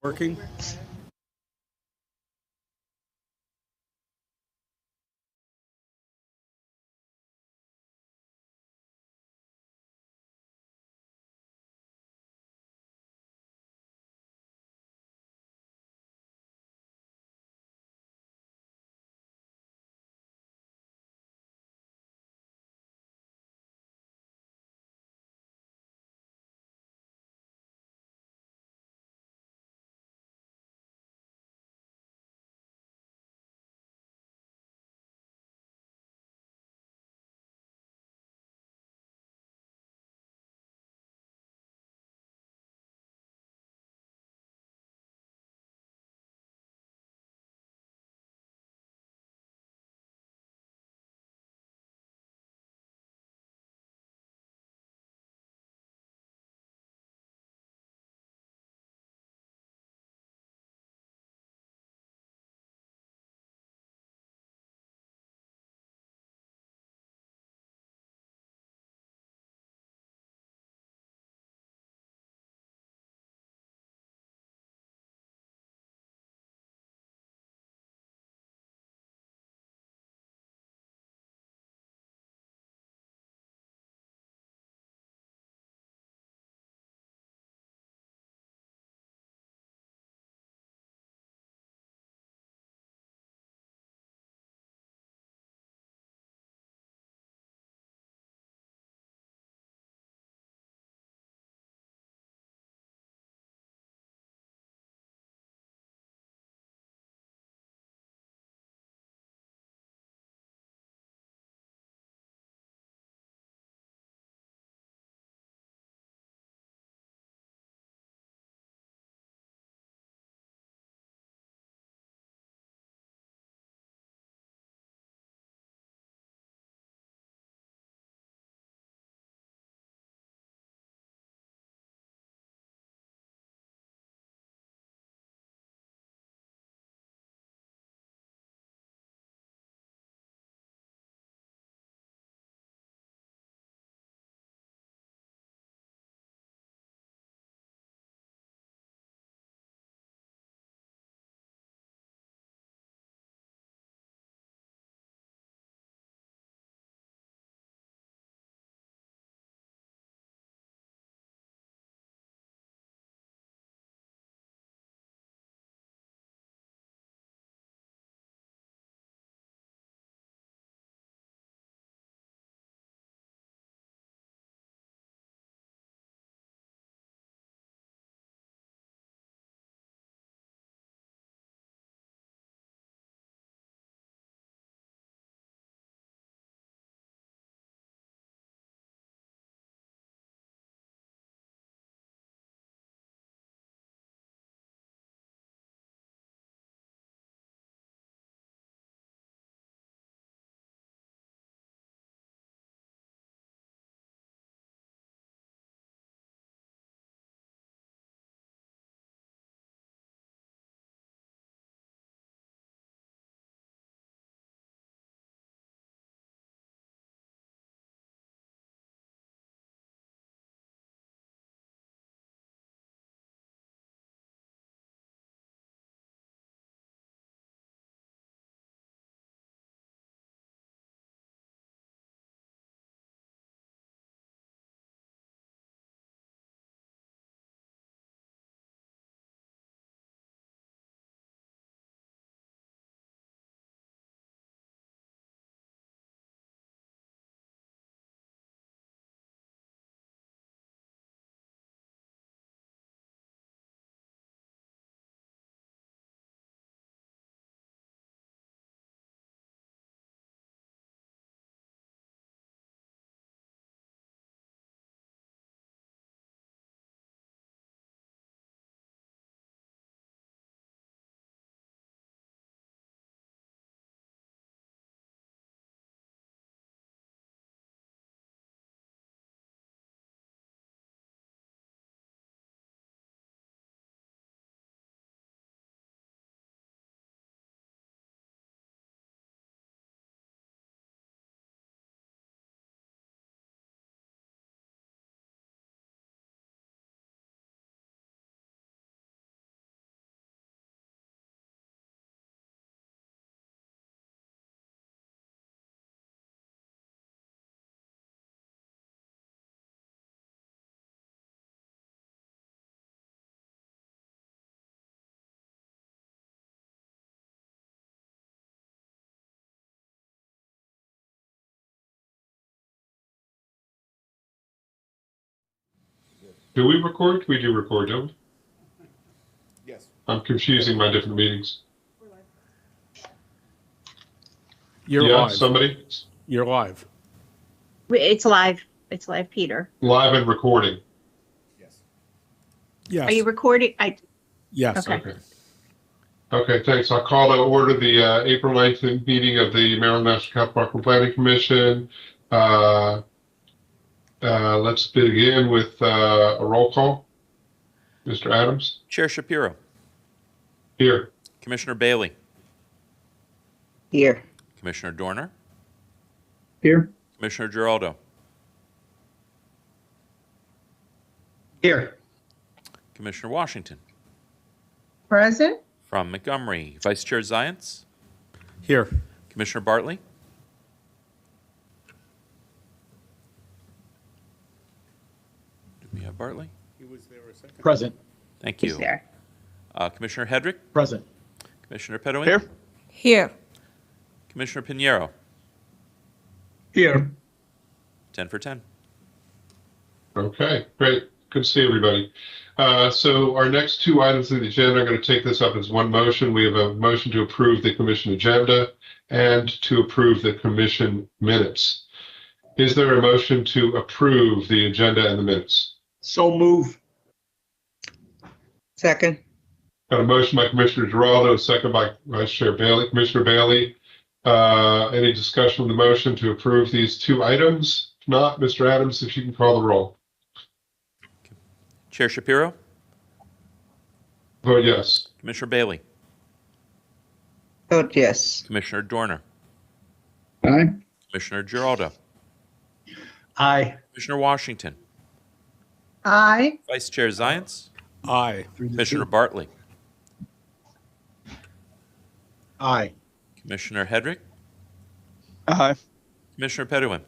Working? Do we record? We do record, don't we? Yes. I'm confusing my different meetings. You're Yeah, live. somebody? You're live. It's live. It's live, Peter. Live and recording. Yes. Yes. Are you recording? Yes. Okay. Okay. Okay, thanks. I'll call to order the April 9th meeting of the Maryland National Capital Park and Planning Commission. Let's begin with a roll call. Mr. Adams? Chair Shapiro. Here. Commissioner Bailey. Here. Commissioner Dorner. Here. Commissioner Giraldo. Here. Commissioner Washington. Present? From Montgomery, Vice Chair Zients. Here. Commissioner Bartley. Do we have Bartley? He was there a second. Present. Thank He's you. there. Commissioner Hedrick. Present. Commissioner Pedoin. Here. Here. Commissioner Pinheiro. Here. 10 for 10. Okay, great. Good to see everybody. So our next two items on the agenda, I'm going to take this up as one motion. We have a motion to approve the commission agenda and to approve the commission minutes. Is there a motion to approve the agenda and the minutes? So move. Second. Got a motion by Commissioner Giraldo, a second by Vice Chair Bailey. Commissioner Bailey, any discussion on the motion to approve these two items? If not, Mr. Adams, if you can call the roll. Chair Shapiro. Vote yes. Commissioner Bailey. Vote yes. Commissioner Dorner. Aye. Commissioner Giraldo. Aye. Commissioner Washington. Aye. Vice Chair Zients. Aye. Commissioner Bartley. Aye. Commissioner Hedrick. Aye. Commissioner Pedoin.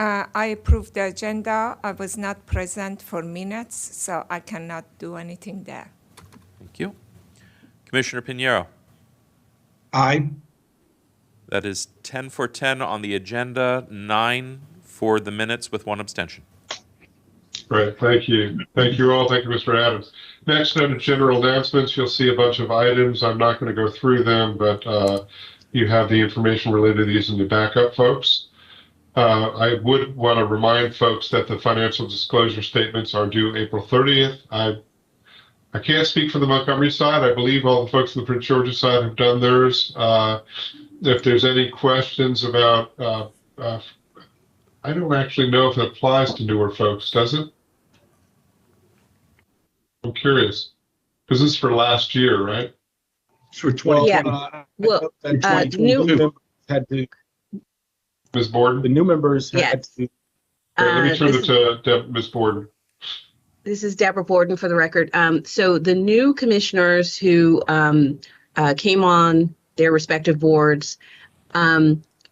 I approved the agenda. I was not present for minutes, so I cannot do anything there. Thank you. Commissioner Pinheiro. Aye. That is 10 for 10 on the agenda, 9 for the minutes with 1 abstention. Great, thank you. Thank you all. Thank you, Mr. Adams. Next, under general announcements, you'll see a bunch of items. I'm not going to go through them, but you have the information related to these in the backup, folks. I would want to remind folks that the financial disclosure statements are due April 30th. I can't speak for the Montgomery side. I believe all the folks on the Prince George's side have done theirs. If there's any questions about, I don't actually know if it applies to newer folks, does it? I'm curious, because this is for last year, right? It's for 20. Yeah. Well, new, had to, Ms. Borden? the new members had Yes. to. Let me turn this it to Ms. Borden. This is Deborah Borden for the record. So the new commissioners who came on their respective boards,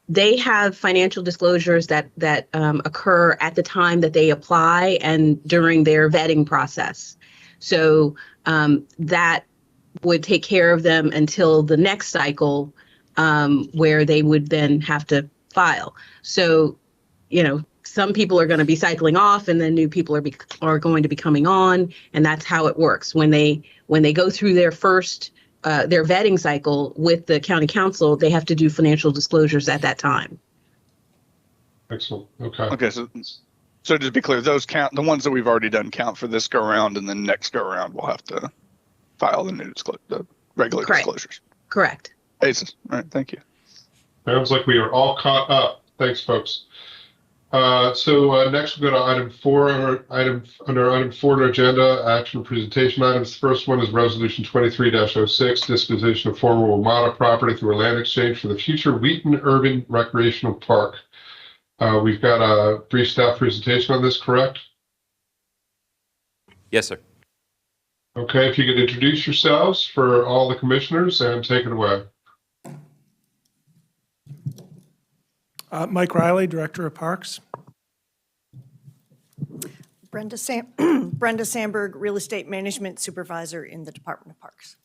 they have financial disclosures that occur at the time that they apply and during their vetting process. So that would take care of them until the next cycle, where they would then have to file. So, some people are going to be cycling off, and then new people are going to be coming on, and that's how it works. When they go through their first their vetting cycle with the county council, they have to do financial disclosures at that time. Excellent. Okay. Okay, so just to be clear, those count, the ones that we've already done count for this go around, and then next go around we'll have to file the new the regular Correct. disclosures. Correct. Basis. All right, thank you. Sounds like we are all caught up. Thanks, folks. So next we'll go to item 4 under item 4 on our agenda, action presentation items. The first one is resolution 23-06, disposition of former Wamata property through a land exchange for the future Wheaton Urban Recreational Park. We've got a brief staff presentation on this, correct? Yes, sir. Okay, if you could introduce yourselves for all the commissioners and take it away. Mike Riley, Director of Parks. Brenda Sandberg, Real Estate Management Supervisor in the Department of Parks.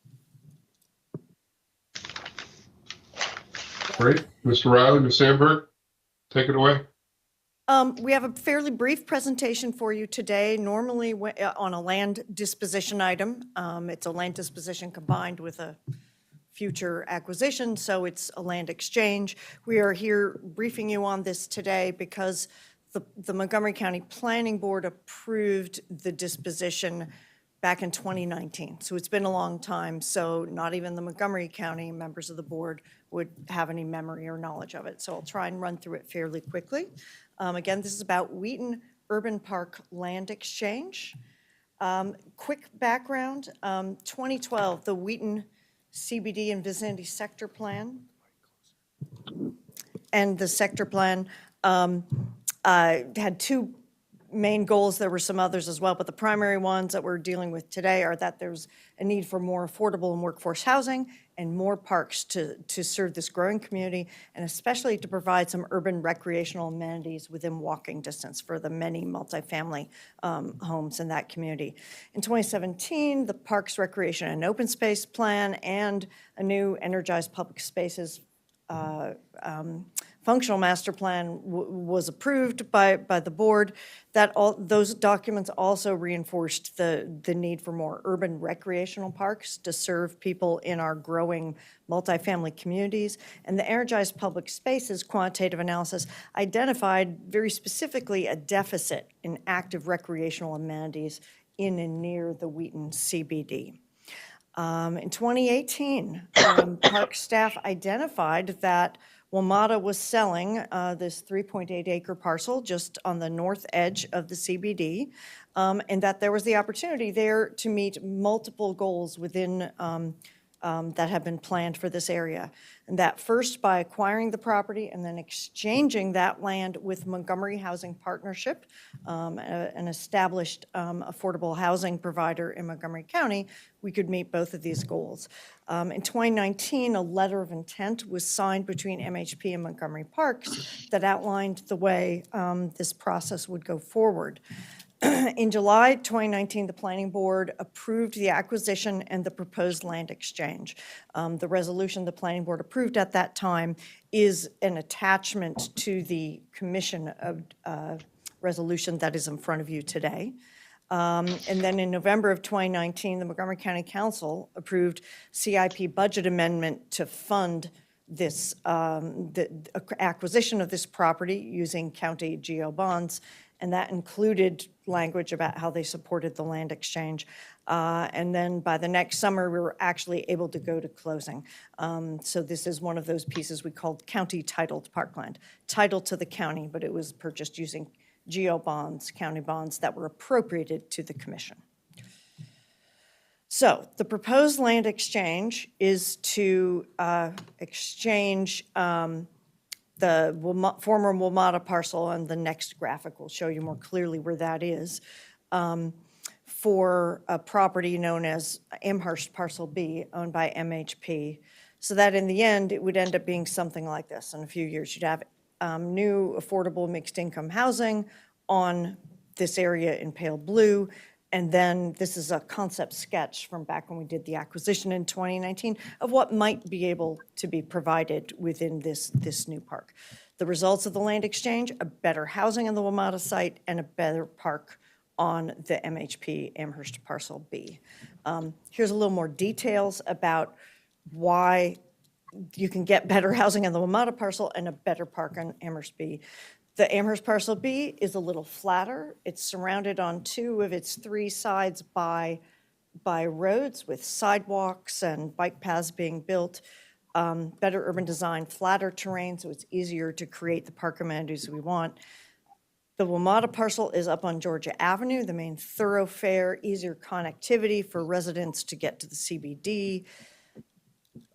Great. Mr. Riley, Ms. Sandberg, take it away. We have a fairly brief presentation for you today. Normally on a land disposition item, it's a land disposition combined with a future acquisition, so it's a land exchange. We are here briefing you on this today because the Montgomery County Planning Board approved the disposition back in 2019. So it's been a long time, so not even the Montgomery County members of the board would have any memory or knowledge of it. So I'll try and run through it fairly quickly. Again, this is about Wheaton Urban Park Land Exchange. Quick background, 2012, the Wheaton CBD and Vicinity Sector Plan. And the sector plan had two main goals. There were some others as well, but the primary ones that we're dealing with today are that there's a need for more affordable and workforce housing and more parks to serve this growing community, and especially to provide some urban recreational amenities within walking distance for the many multifamily homes in that community. In 2017, the Parks, Recreation, and Open Space Plan and a new energized public spaces functional master plan was approved by the board. Those documents also reinforced the need for more urban recreational parks to serve people in our growing multifamily communities. And the energized public spaces quantitative analysis identified very specifically a deficit in active recreational amenities in and near the Wheaton CBD. In 2018, park staff identified that WMATA was selling this 3.8-acre parcel just on the north edge of the CBD, and that there was the opportunity there to meet multiple goals within that have been planned for this area. And that first by acquiring the property and then exchanging that land with Montgomery Housing Partnership, an established affordable housing provider in Montgomery County, we could meet both of these goals. In 2019, a letter of intent was signed between MHP and Montgomery Parks that outlined the way this process would go forward. In July 2019, the Planning Board approved the acquisition and the proposed land exchange. The resolution the Planning Board approved at that time is an attachment to the Commission of resolution that is in front of you today. And then in November of 2019, the Montgomery County Council approved CIP budget amendment to fund this the acquisition of this property using county GO bonds, and that included language about how they supported the land exchange. And then by the next summer, we were actually able to go to closing. So this is one of those pieces we called county titled parkland, titled to the county, but it was purchased using GO bonds, county bonds that were appropriated to the commission. So the proposed land exchange is to exchange the former WMATA parcel, and the next graphic will show you more clearly where that is, for a property known as Amherst Parcel B, owned by MHP, so that in the end, it would end up being something like this. In a few years, you'd have new affordable mixed income housing on this area in pale blue. And then this is a concept sketch from back when we did the acquisition in 2019 of what might be able to be provided within this new park. The results of the land exchange, a better housing on the WMATA site and a better park on the MHP Amherst Parcel B. Here's a little more details about why you can get better housing on the WMATA parcel and a better park on Amherst B. The Amherst Parcel B is a little flatter. It's surrounded on two of its three sides by roads with sidewalks and bike paths being built. Better urban design, flatter terrain, so it's easier to create the park amenities we want. The WMATA parcel is up on Georgia Avenue, the main thoroughfare, easier connectivity for residents to get to the CBD,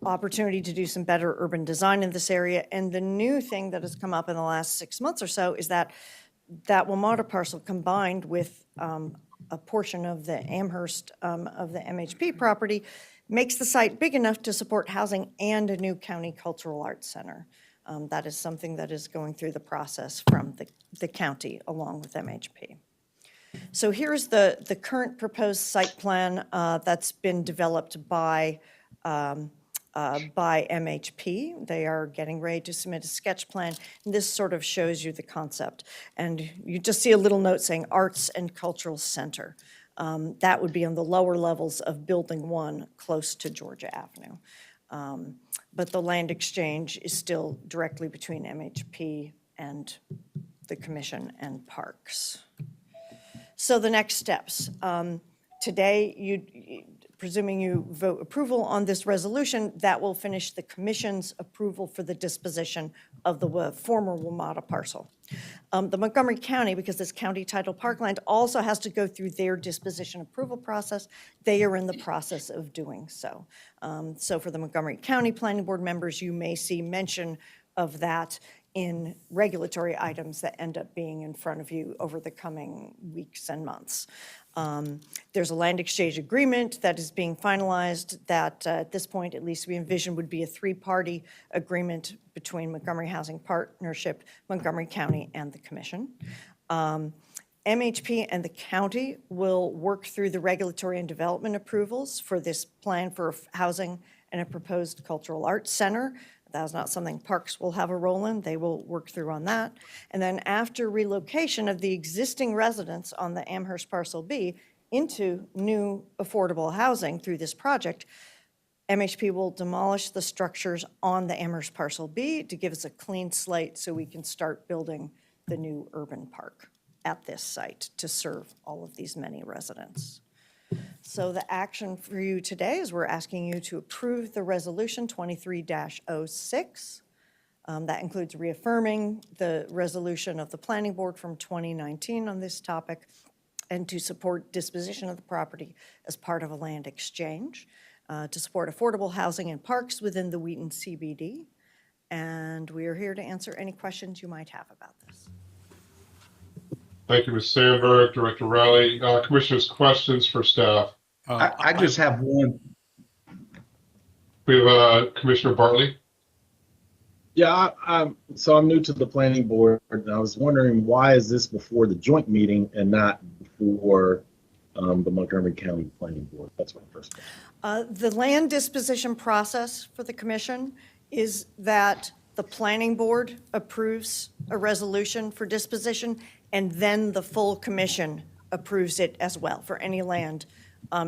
opportunity to do some better urban design in this area. And the new thing that has come up in the last 6 months or so is that WMATA parcel combined with a portion of the Amherst of the MHP property makes the site big enough to support housing and a new county cultural arts center. That is something that is going through the process from the county along with MHP. So here's the current proposed site plan that's been developed by by MHP. They are getting ready to submit a sketch plan. And this sort of shows you the concept. And you just see a little note saying Arts and Cultural Center. That would be on the lower levels of Building 1, close to Georgia Avenue. But the land exchange is still directly between MHP and the Commission and Parks. So the next steps. Today, presuming you vote approval on this resolution, that will finish the Commission's approval for the disposition of the former WMATA parcel. The Montgomery County, because it's county title parkland, also has to go through their disposition approval process. They are in the process of doing so. So for the Montgomery County Planning Board members, you may see mention of that in regulatory items that end up being in front of you over the coming weeks and months. There's a land exchange agreement that is being finalized that at this point, at least we envision would be a three-party agreement between Montgomery Housing Partnership, Montgomery County, and the Commission. MHP and the county will work through the regulatory and development approvals for this plan for housing and a proposed cultural arts center. That is not something Parks will have a role in. They will work through on that. And then after relocation of the existing residents on the Amherst Parcel B into new affordable housing through this project, MHP will demolish the structures on the Amherst Parcel B to give us a clean slate so we can start building the new urban park at this site to serve all of these many residents. So the action for you today is we're asking you to approve the resolution 23-06. That includes reaffirming the resolution of the planning board from 2019 on this topic and to support disposition of the property as part of a land exchange, to support affordable housing and parks within the Wheaton CBD. And we are here to answer any questions you might have about this. Thank you, Ms. Sandberg, Director Riley. Commissioners, questions for staff? I just have one. We have Commissioner Bartley. Yeah, so I'm new to the planning board, and I was wondering why is this before the joint meeting and not before the Montgomery County Planning Board? That's my first question. The land disposition process for the commission is that the planning board approves a resolution for disposition, and then the full commission approves it as well for any land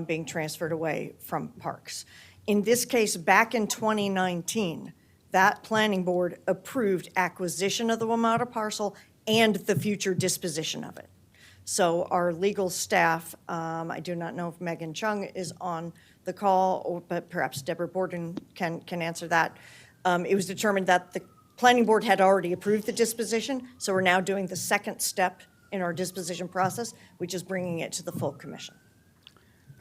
being transferred away from parks. In this case, back in 2019, that planning board approved acquisition of the WMATA parcel and the future disposition of it. So our legal staff, I do not know if Megan Chung is on the call, but perhaps Deborah Borden can answer that. It was determined that the planning board had already approved the disposition, so we're now doing the second step in our disposition process, which is bringing it to the full commission.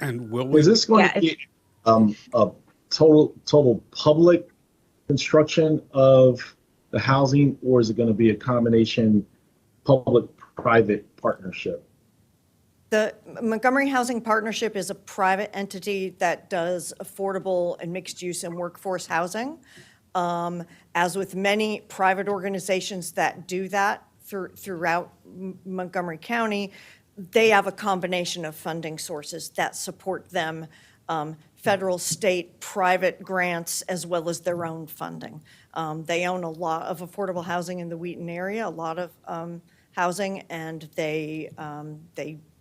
And will we? Is this going to be a total public construction of the housing, or is it going to be a combination public-private partnership? The Montgomery Housing Partnership is a private entity that does affordable and mixed use and workforce housing. As with many private organizations that do that throughout Montgomery County, they have a combination of funding sources that support them, federal, state, private grants, as well as their own funding. They own a lot of affordable housing in the Wheaton area, a lot of housing, and they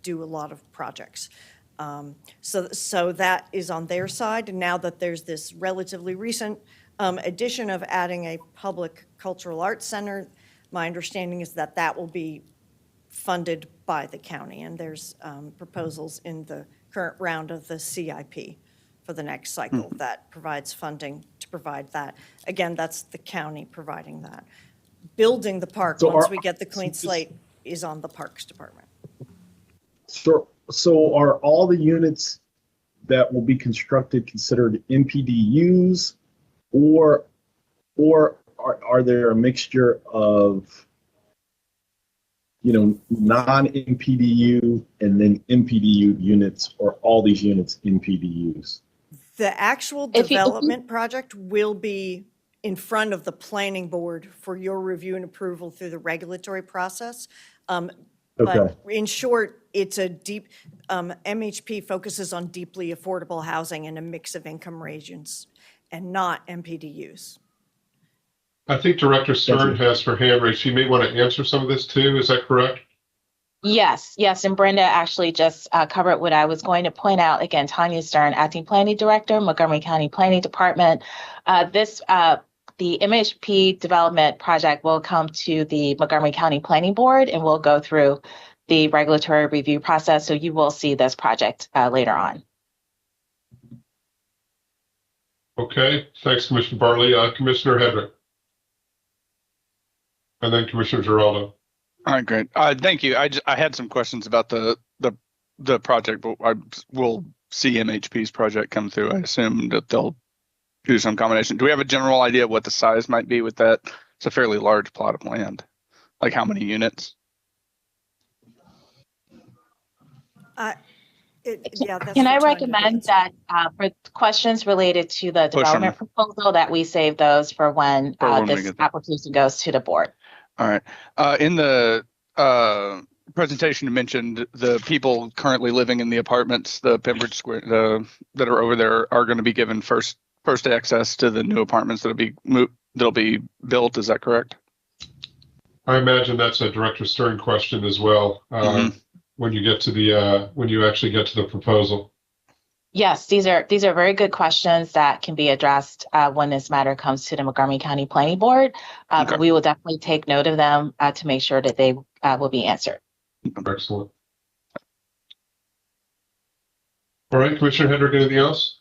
do a lot of projects. So that is on their side. And now that there's this relatively recent addition of adding a public cultural arts center, my understanding is that that will be funded by the county. And there's proposals in the current round of the CIP for the next cycle that provides funding to provide that. Again, that's the county providing that. Building the park, once we get the clean slate, is on the Parks Department. So are all the units that will be constructed considered MPDUs, or are there a mixture of, non-MPDU and then MPDU units, or all these units MPDUs? The actual development project will be in front of the planning board for your review and approval through the regulatory process. But in short, it's a deep, MHP focuses on deeply affordable housing in a mix of income regions. and not MPDUs. I think Director Stern has her hand raised. She may want to answer some of this too. Is that correct? Yes, yes, and Brenda actually just covered what I was going to point out. Again, Tanya Stern, Acting Planning Director, Montgomery County Planning Department. The MHP development project will come to the Montgomery County Planning Board and we'll go through the regulatory review process. So you will see this project later on. Okay, thanks, Commissioner Bartley. Commissioner Hedrick. And then Commissioner Giraldo. All right, great. Thank you. I had some questions about the project, but I will see MHP's project come through. I assume that they'll do some combination. Do we have a general idea what the size might be with that? It's a fairly large plot of land. Like how many units? Can I recommend that for questions related to the development proposal that we save those for when this application goes to the board? All right. In the presentation, you mentioned the people currently living in the apartments, the Pembroke Square, that are over there, are going to be given first access to the new apartments that'll be built. Is that correct? I imagine that's a Director Stern question as well. When you get to when you actually get to the proposal. Yes, these are very good questions that can be addressed when this matter comes to the Montgomery County Planning Board. But we will definitely take note of them to make sure that they will be answered. Excellent. All right, Commissioner Hedrick, anything else?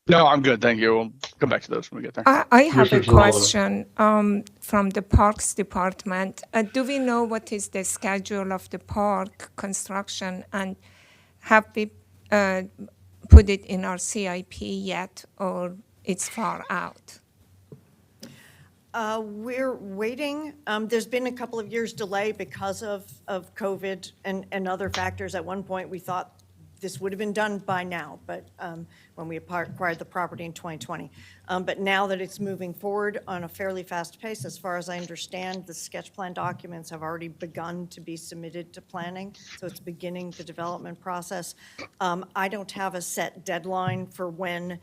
No, I'm good. Thank you. We'll come back to those when we get there. I have a question from the Parks Department. Do we know what is the schedule of the park construction, and have we put it in our CIP yet, or it's far out? We're waiting. There's been a couple of years delay because of COVID and other factors. At one point, we thought this would have been done by now, but when we acquired the property in 2020. But now that it's moving forward on a fairly fast pace, as far as I understand, the sketch plan documents have already begun to be submitted to planning, so it's beginning the development process. I don't have a set deadline for when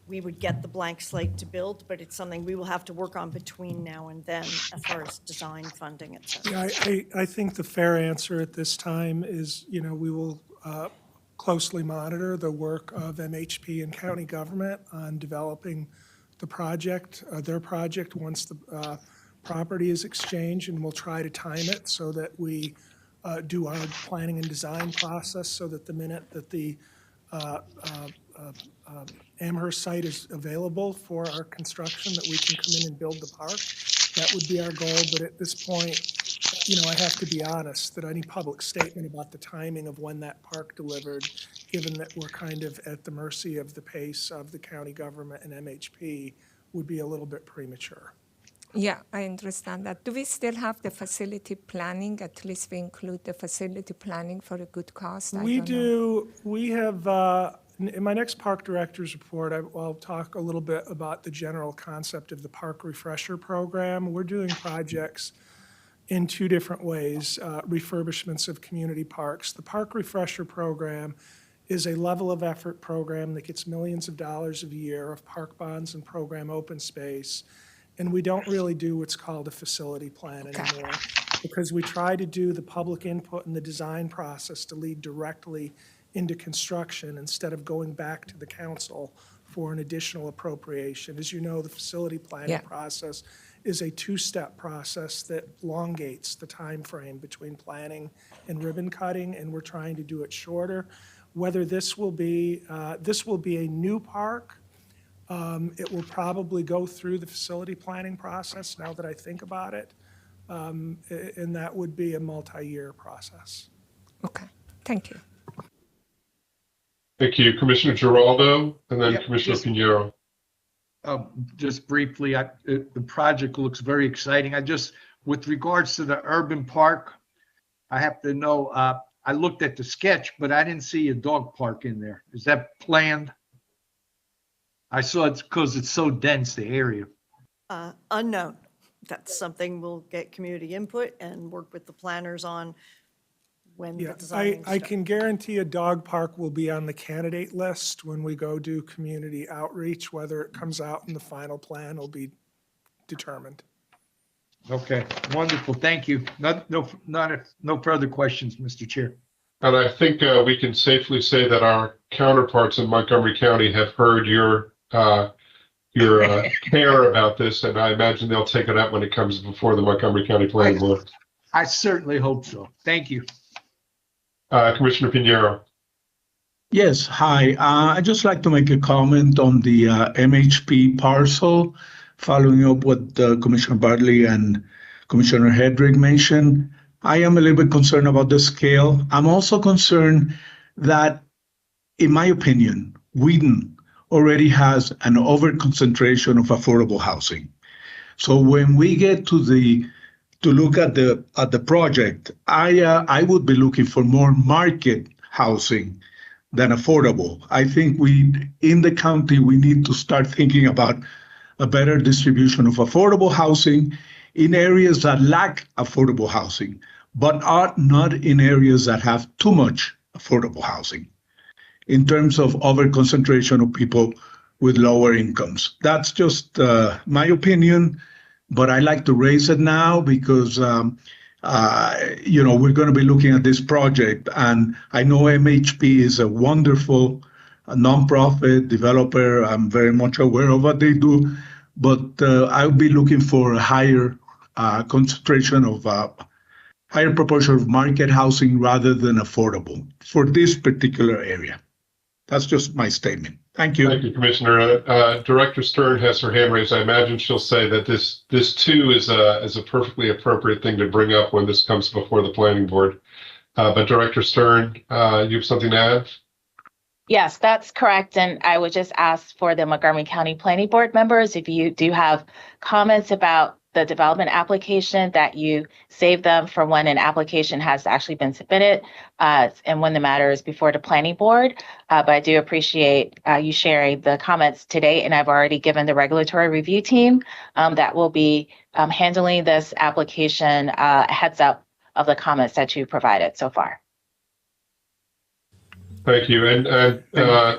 we would get the blank slate to build, but it's something we will have to work on between now and then as far as design, funding, et cetera. Yeah, I think the fair answer at this time is, we will closely monitor the work of MHP and county government on developing the project, their project, once the property is exchanged, and we'll try to time it so that we do our planning and design process so that the minute that the Amherst site is available for our construction, that we can come in and build the park. That would be our goal, but at this point, I have to be honest that any public statement about the timing of when that park delivered, given that we're kind of at the mercy of the pace of the county government and MHP, would be a little bit premature. Yeah, I understand that. Do we still have the facility planning? At least we include the facility planning for a good cost? We do. We have, in my next park director's report, I'll talk a little bit about the general concept of the park refresher program. We're doing projects in two different ways, refurbishments of community parks. The Park Refresher Program is a level of effort program that gets millions of dollars a year of park bonds and program open space. And we don't really do what's called a facility plan anymore, because we try to do the public input and the design process to lead directly into construction instead of going back to the council for an additional appropriation. As you know, the facility planning process is a two-step process that elongates the time frame between planning and ribbon cutting, and we're trying to do it shorter. Whether this will be a new park, it will probably go through the facility planning process now that I think about it, and that would be a multi-year process. Okay, thank you. Thank you, Commissioner Giraldo, and then Commissioner Pinheiro. Just briefly, the project looks very exciting. With regards to the urban park, I have to know, I looked at the sketch, but I didn't see a dog park in there. Is that planned? I saw it's because it's so dense, the area. Unknown. That's something we'll get community input and work with the planners on when the Yeah, design. I can guarantee a dog park will be on the candidate list when we go do community outreach. Whether it comes out in the final plan will be determined. Okay, wonderful. Thank you. No further questions, Mr. Chair. And I think we can safely say that our counterparts in Montgomery County have heard your care about this, and I imagine they'll take it up when it comes before the Montgomery County Planning Board. I certainly hope so. Thank you. Commissioner Pinheiro. Yes, hi. I'd just like to make a comment on the MHP parcel, following up what Commissioner Bartley and Commissioner Hedrick mentioned. I am a little bit concerned about the scale. I'm also concerned that, in my opinion, Wheaton already has an overconcentration of affordable housing. So when we get to look at the project, I would be looking for more market housing than affordable. I think in the county, we need to start thinking about a better distribution of affordable housing in areas that lack affordable housing, but are not in areas that have too much affordable housing in terms of over-concentration of people with lower incomes. That's just my opinion, but I like to raise it now because we're going to be looking at this project, and I know MHP is a wonderful nonprofit developer. I'm very much aware of what they do, but I'll be looking for a higher concentration of higher proportion of market housing rather than affordable for this particular area. That's just my statement. Thank you. Thank you, Commissioner. Director Stern has her hand raised. I imagine she'll say that this too is a perfectly appropriate thing to bring up when this comes before the planning board. But Director Stern, you have something to add? Yes, that's correct. And I would just ask for the Montgomery County Planning Board members, if you do have comments about the development application, that you save them for when an application has actually been submitted and when the matter is before the planning board. But I do appreciate you sharing the comments today. And I've already given the regulatory review team that will be handling this application a heads up of the comments that you provided so far. Thank you. And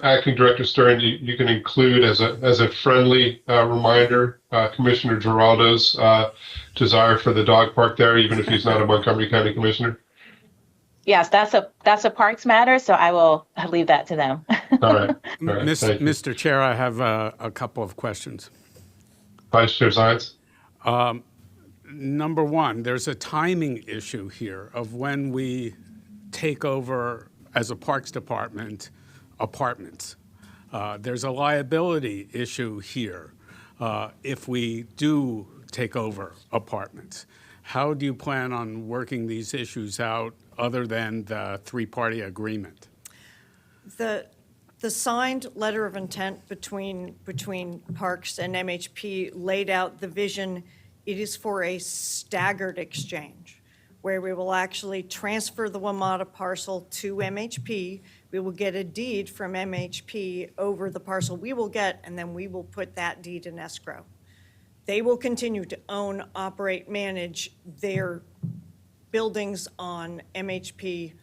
Acting Director Stern, you can include as a friendly reminder Commissioner Giraldo's desire for the dog park there, even if he's not a Montgomery County Commissioner. Yes, that's a parks matter, so I will leave that to them. All right. Mr. Chair, I have a couple of questions. Vice Chair Zients. Number one, there's a timing issue here of when we take over as a Parks Department apartments. There's a liability issue here if we do take over apartments. How do you plan on working these issues out other than the three-party agreement? The signed letter of intent between Parks and MHP laid out the vision. It is for a staggered exchange, where we will actually transfer the WMATA parcel to MHP. We will get a deed from MHP over the parcel we will get, and then we will put that deed in escrow. They will continue to own, operate, manage their buildings on MHP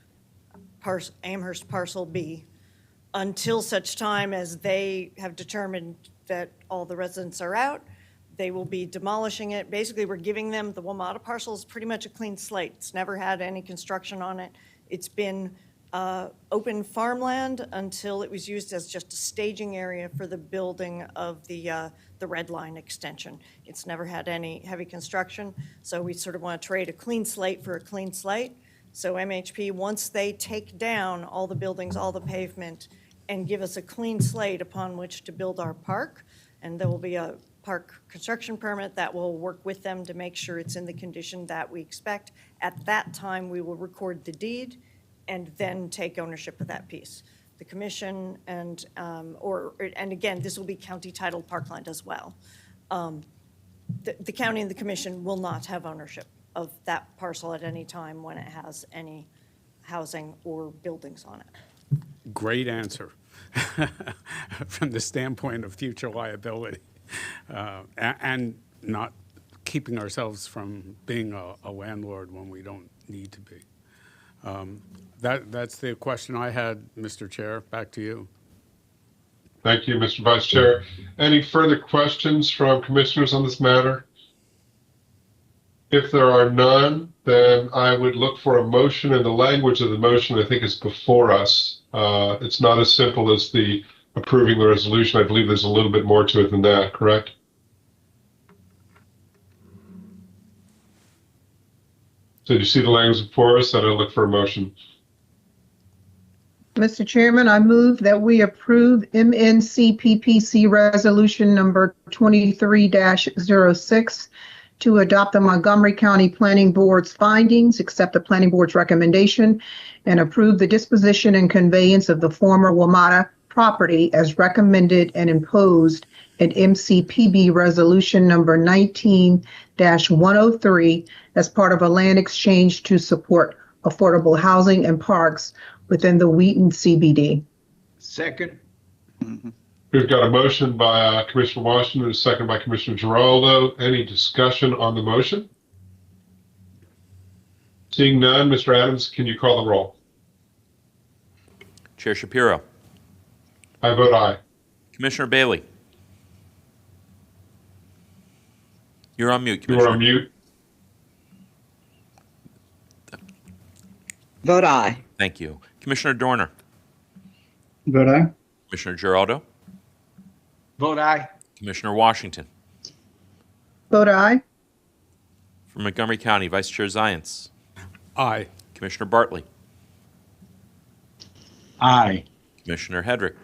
Amherst Parcel B until such time as they have determined that all the residents are out. They will be demolishing it. Basically, we're giving them, the WMATA parcel is pretty much a clean slate. It's never had any construction on it. It's been open farmland until it was used as just a staging area for the building of the Red Line extension. It's never had any heavy construction, so we sort of want to trade a clean slate for a clean slate. So MHP, once they take down all the buildings, all the pavement, and give us a clean slate upon which to build our park, and there will be a park construction permit that will work with them to make sure it's in the condition that we expect. At that time, we will record the deed and then take ownership of that piece. The commission and again, this will be county titled parkland as well. The county and the commission will not have ownership of that parcel at any time when it has any housing or buildings on it. Great answer from the standpoint of future liability. And not keeping ourselves from being a landlord when we don't need to be. That's the question I had, Mr. Chair. Back to you. Thank you, Mr. Vice Chair. Any further questions from commissioners on this matter? If there are none, then I would look for a motion, and the language of the motion I think is before us. It's not as simple as the approving the resolution. I believe there's a little bit more to it than that, correct? So do you see the language before us? Then I'll look for a motion. Mr. Chairman, I move that we approve M-NCPPC Resolution Number 23-06 to adopt the Montgomery County Planning Board's findings, accept the Planning Board's recommendation, and approve the disposition and conveyance of the former WMATA property as recommended and imposed in MCPB Resolution Number 19-103 as part of a land exchange to support affordable housing and parks within the Wheaton CBD. Second. We've got a motion by Commissioner Washington, a second by Commissioner Giraldo. Any discussion on the motion? Seeing none, Mr. Adams, can you call the roll? Chair Shapiro. I vote aye. Commissioner Bailey. You're on mute, You Commissioner. are on mute. Vote aye. Thank you. Commissioner Dorner. Vote aye. Commissioner Giraldo. Vote aye. Commissioner Washington. Vote aye. From Montgomery County, Vice Chair Zients. Aye. Commissioner Bartley. Aye. Commissioner Hedrick.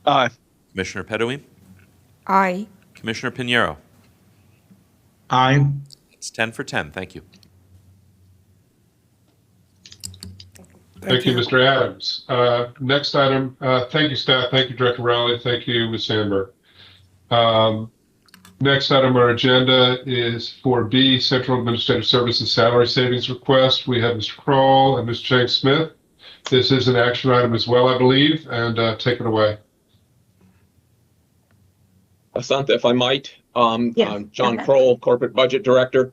Aye. Commissioner Pedoim. Aye. Commissioner Pinheiro. Aye. It's 10 for 10. Thank you. Thank you, Mr. Adams. Next item, thank you, staff. Thank you, Director Rowley. Thank you, Ms. Sandberg. Next item on our agenda is 4B, Central Administrative Services Salary Savings Request. We have Mr. Kroll and Ms. Chang Smith. This is an action item as well, I believe, and take it away. Asantha, if I might, Yes. John Kroll, Corporate Budget Director.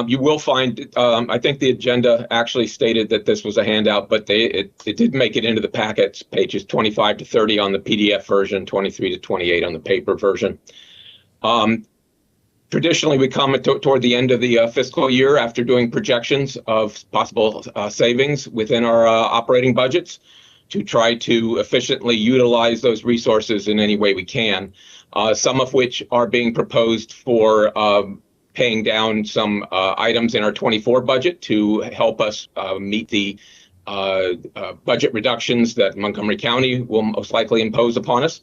You will find, I think the agenda actually stated that this was a handout, but it did make it into the packets, pages 25 to 30 on the PDF version, 23 to 28 on the paper version. Traditionally, we come toward the end of the fiscal year after doing projections of possible savings within our operating budgets to try to efficiently utilize those resources in any way we can, some of which are being proposed for paying down some items in our 24 budget to help us meet the budget reductions that Montgomery County will most likely impose upon us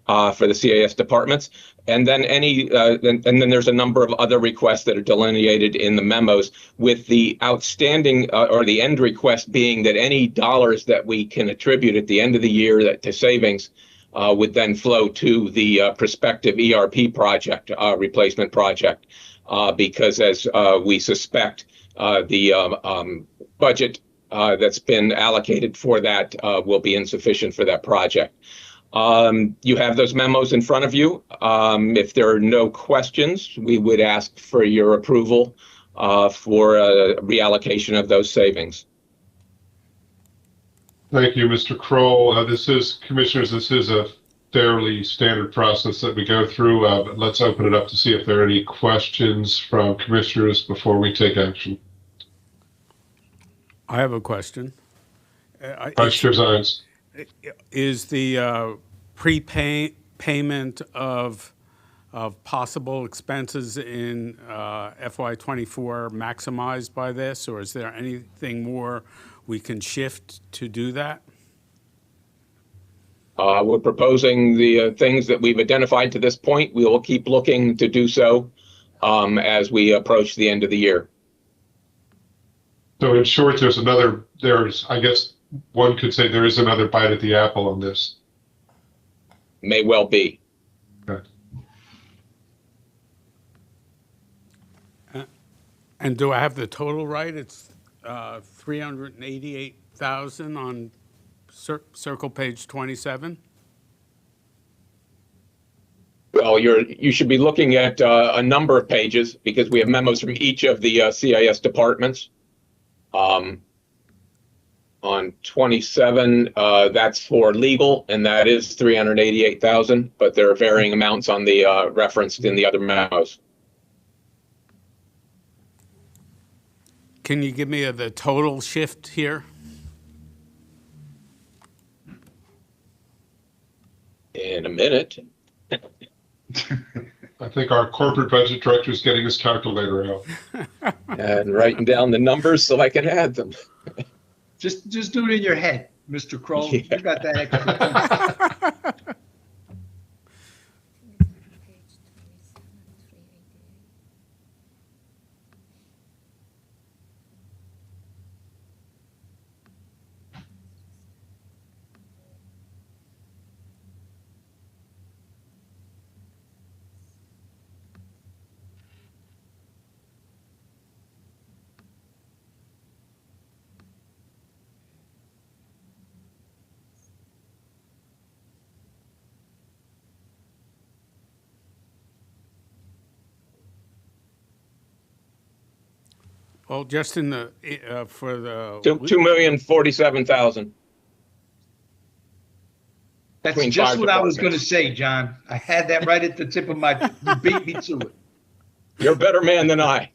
for the CAS departments. And then then there's a number of other requests that are delineated in the memos, with the outstanding or the end request being that any dollars that we can attribute at the end of the year to savings would then flow to the prospective ERP project, replacement project, because as we suspect, the budget that's been allocated for that will be insufficient for that project. You have those memos in front of you. If there are no questions, we would ask for your approval for a reallocation of those savings. Thank you, Mr. Kroll. Commissioners, this is a fairly standard process that we go through, but let's open it up to see if there are any questions from commissioners before we take action. I have a question. Vice Chair Zients. Is the prepayment of possible expenses in FY24 maximized by this, or is there anything more we can shift to do that? We're proposing the things that we've identified to this point. We will keep looking to do so as we approach the end of the year. So in short, I guess one could say there is another bite at the apple on this. May well be. Okay. And do I have the total right? It's 388,000 on circle page 27. Well, you should be looking at a number of pages because we have memos from each of the CIS departments. On 27, that's for legal, and that is 388,000, but there are varying amounts on the referenced in the other memos. Can you give me the total shift here? In a minute. I think our corporate budget director is getting his calculator out. And writing down the numbers so I can add them. Just do it in your head, Mr. Kroll. You got that extra. Well, just in the, for the. 2,047,000. That's Between just five what I was going to departments. say, John. I had that right at the tip of my, you beat me to it. You're a better man than I.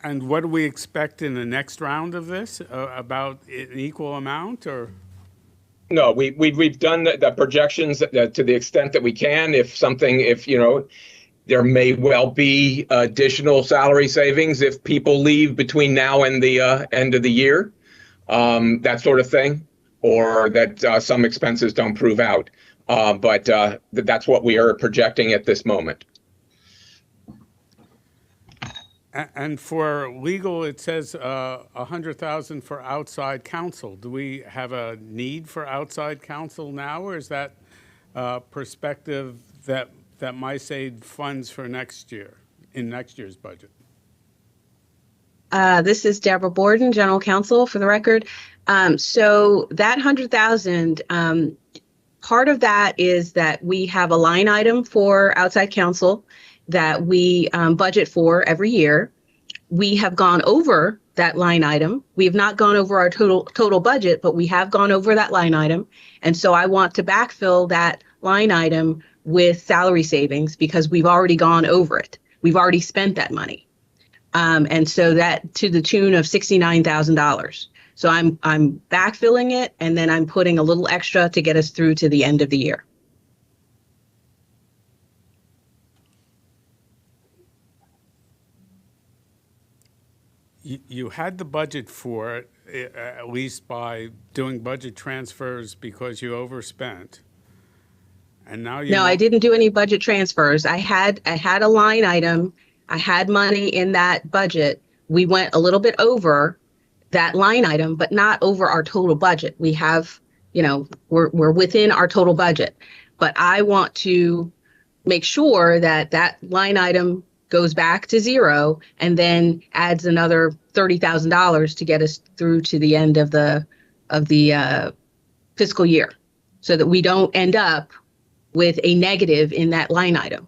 And what do we expect in the next round of this? About an equal amount, or? No, we've done the projections to the extent that we can. If you know, there may well be additional salary savings if people leave between now and the end of the year, that sort of thing, or that some expenses don't prove out. But that's what we are projecting at this moment. And for legal, it says 100,000 for outside counsel. Do we have a need for outside counsel now, or is that perspective that might save funds for next year, in next year's budget? This is Deborah Borden, General Counsel, for the record. So that 100,000, part of that is that we have a line item for outside counsel that we budget for every year. We have gone over that line item. We have not gone over our total budget, but we have gone over that line item. And so I want to backfill that line item with salary savings because we've already gone over it. We've already spent that money. And so that to the tune of $69,000. So I'm backfilling it, and then I'm putting a little extra to get us through to the end of the year. You had the budget for it, at least by doing budget transfers because you overspent. And now you. No, I didn't do any budget transfers. I had a line item. I had money in that budget. We went a little bit over that line item, but not over our total budget. We have, you know, we're within our total budget. But I want to make sure that that line item goes back to zero and then adds another $30,000 to get us through to the end of the fiscal year, so that we don't end up with a negative in that line item.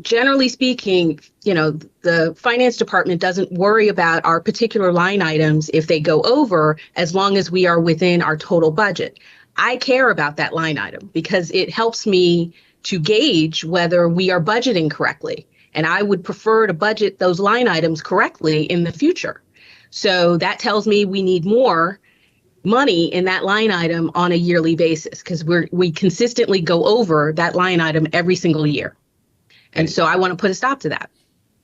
Generally speaking, you know, the finance department doesn't worry about our particular line items if they go over, as long as we are within our total budget. I care about that line item because it helps me to gauge whether we are budgeting correctly. And I would prefer to budget those line items correctly in the future. So that tells me we need more money in that line item on a yearly basis, because we consistently go over that line item every single year. And so I want to put a stop to that.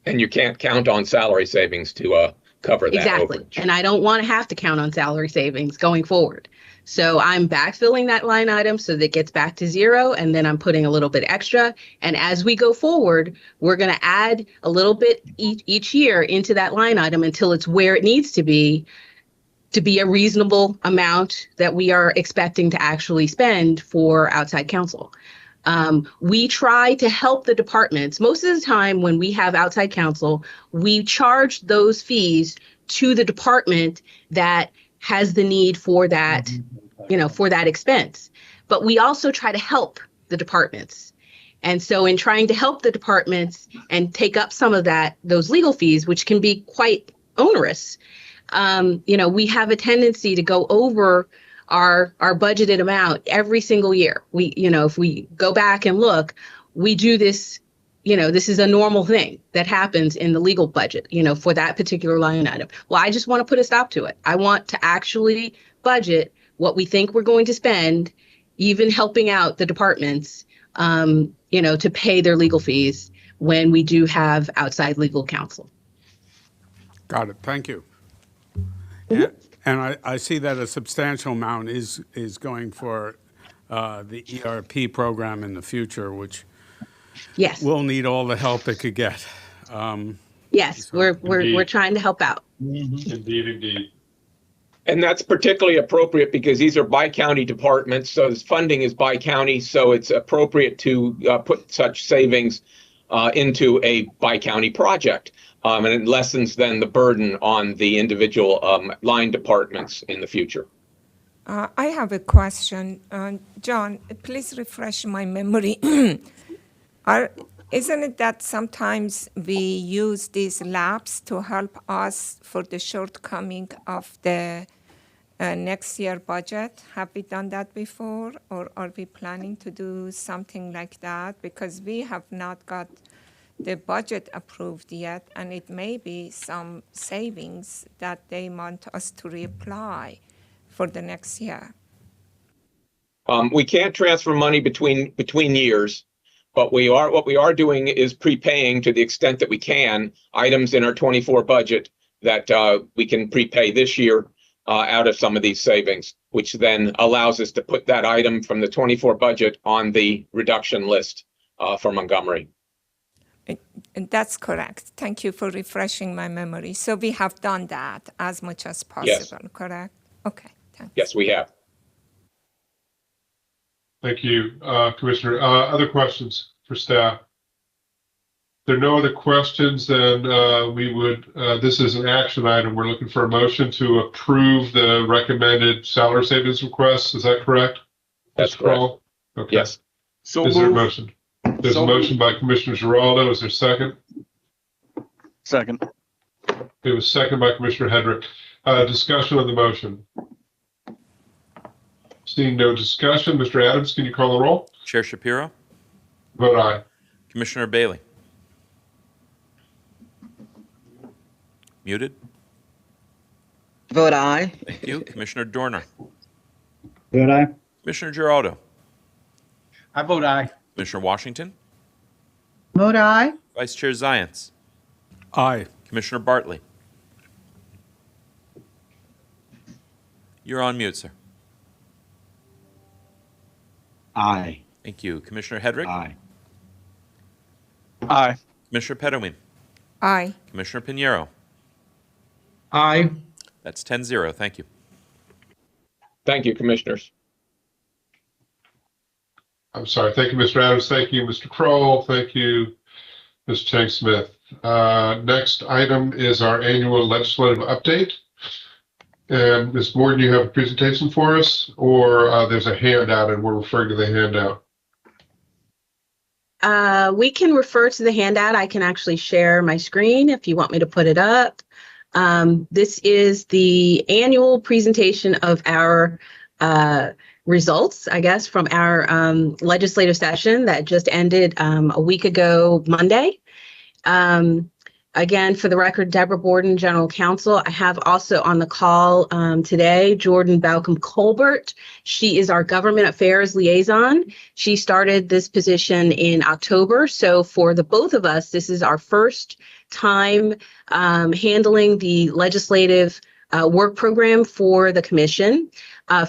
And you can't count on salary savings to cover that. Exactly. Overage. And I don't want to have to count on salary savings going forward. So I'm backfilling that line item so that it gets back to zero, and then I'm putting a little bit extra. And as we go forward, we're going to add a little bit each year into that line item until it's where it needs to be a reasonable amount that we are expecting to actually spend for outside counsel. We try to help the departments. Most of the time when we have outside counsel, we charge those fees to the department that has the need for that, you know, for that expense. But we also try to help the departments. And so in trying to help the departments and take up some of those legal fees, which can be quite onerous, we have a tendency to go over our budgeted amount every single year. If we go back and look, we do this. This is a normal thing that happens in the legal budget, for that particular line item. Well, I just want to put a stop to it. I want to actually budget what we think we're going to spend, even helping out the departments, to pay their legal fees when we do have outside legal counsel. Got it. Thank you. And I see that a substantial amount is going for the ERP program in the future, which yes, will need all the help it could get. Yes, we're trying to help out. Indeed. And that's particularly appropriate because these are by-county departments, so this funding is by-county, so it's appropriate to put such savings into a by-county project. And it lessens then the burden on the individual line departments in the future. I have a question. John, please refresh my memory. Isn't it that sometimes we use these labs to help us for the shortcoming of the next year budget? Have we done that before, or are we planning to do something like that? Because we have not got the budget approved yet, and it may be some savings that they want us to reapply for the next year. We can't transfer money between years. But what we are doing is prepaying to the extent that we can items in our 24 budget that we can prepay this year out of some of these savings, which then allows us to put that item from the 24 budget on the reduction list for Montgomery. And that's correct. Thank you for refreshing my memory. So we have done that as much as possible, yes. Correct? Okay, thanks. Yes, we have. Thank you, Commissioner. Other questions for staff? If there are no other questions, then we would, this is an action item. We're looking for a motion to approve the recommended salary savings requests. Is that correct? That's correct. Okay. Yes. So is there a motion? There's a motion by Commissioner Giraldo. Is there a second? Second. It was second by Commissioner Hedrick. Discussion on the motion. Seeing no discussion, Mr. Adams, can you call the roll? Chair Shapiro? Vote aye. Commissioner Bailey? Muted? Vote aye. Thank you. Commissioner Dorner? Vote aye. Commissioner Giraldo? I vote aye. Commissioner Washington? Vote aye. Vice Chair Zients? Aye. Commissioner Bartley? You're on mute, sir. Aye. Thank you. Commissioner Hedrick? Aye. Aye. Commissioner Pedowin? Aye. Commissioner Pinheiro? Aye. That's 10-0. Thank you. Thank you, Commissioners. I'm sorry. Thank you, Mr. Adams. Thank you, Mr. Kroll. Thank you, Ms. Chang Smith. Next item is our annual legislative update. And Ms. Borden, you have a presentation for us, or there's a handout and we're referring to the handout? We can refer to the handout. I can actually share my screen if you want me to put it up. This is the annual presentation of our results, I guess, from our legislative session that just ended a week ago Monday. Again, for the record, Deborah Borden, General Counsel. I have also on the call today, Jordan Balcom-Colbert. She is our Government Affairs Liaison. She started this position in October. So for the both of us, this is our first time handling the legislative work program for the commission.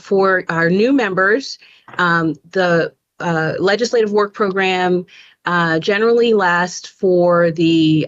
For our new members, the legislative work program generally lasts for the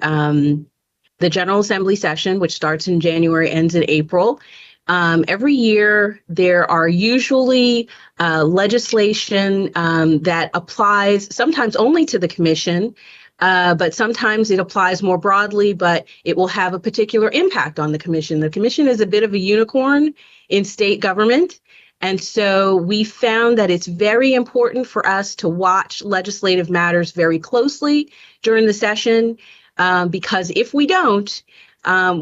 General Assembly session, which starts in January, ends in April. Every year, there are usually legislation that applies sometimes only to the commission, but sometimes it applies more broadly, but it will have a particular impact on the commission. The commission is a bit of a unicorn in state government. And so we found that it's very important for us to watch legislative matters very closely during the session, because if we don't,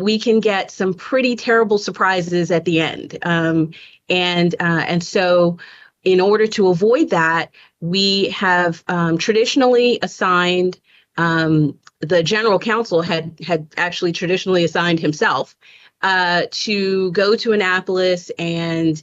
we can get some pretty terrible surprises at the end. And so in order to avoid that, we have traditionally assigned, the general counsel had actually traditionally assigned himself to go to Annapolis and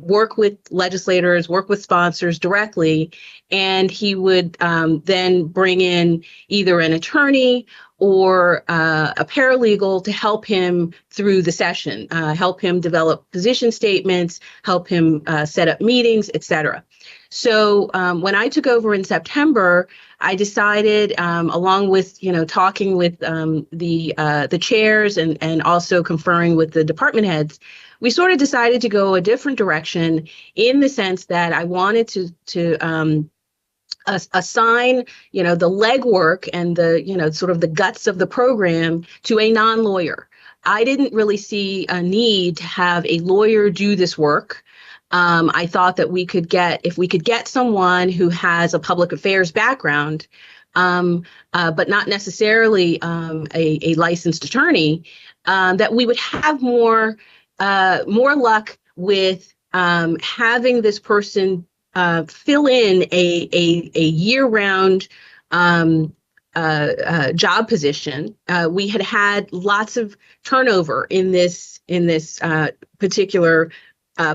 work with legislators, work with sponsors directly, and he would then bring in either an attorney or a paralegal to help him through the session, help him develop position statements, help him set up meetings, etc. So when I took over in September, I decided, along with talking with the chairs and also conferring with the department heads, we sort of decided to go a different direction in the sense that I wanted to assign the legwork and the sort of the guts of the program to a non-lawyer. I didn't really see a need to have a lawyer do this work. I thought that if we could get someone who has a public affairs background, but not necessarily a licensed attorney, that we would have more luck with having this person fill in a year-round job position. We had lots of turnover in this particular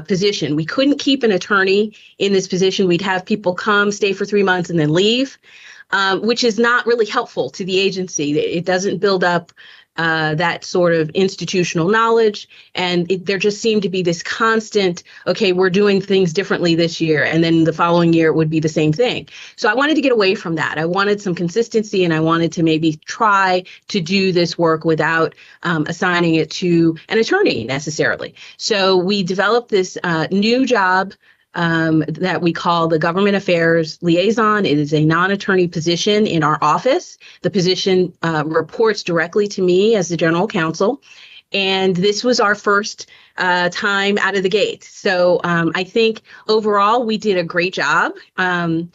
position. We couldn't keep an attorney in this position. We'd have people come, stay for 3 months, and then leave, which is not really helpful to the agency. It doesn't build up that sort of institutional knowledge. And there just seemed to be this constant, okay, we're doing things differently this year. And then the following year, it would be the same thing. So I wanted to get away from that. I wanted some consistency, and I wanted to maybe try to do this work without assigning it to an attorney necessarily. So we developed this new job that we call the Government Affairs Liaison. It is a non-attorney position in our office. The position reports directly to me as the general counsel. And this was our first time out of the gate. So I think overall we did a great job. I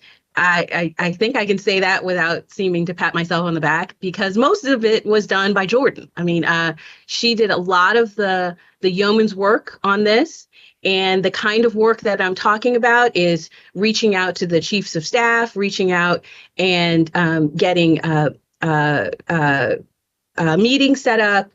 think I can say that without seeming to pat myself on the back, because most of it was done by Jordan. I mean, she did a lot of the yeoman's work on this. And the kind of work that I'm talking about is reaching out to the chiefs of staff, reaching out and getting meetings set up,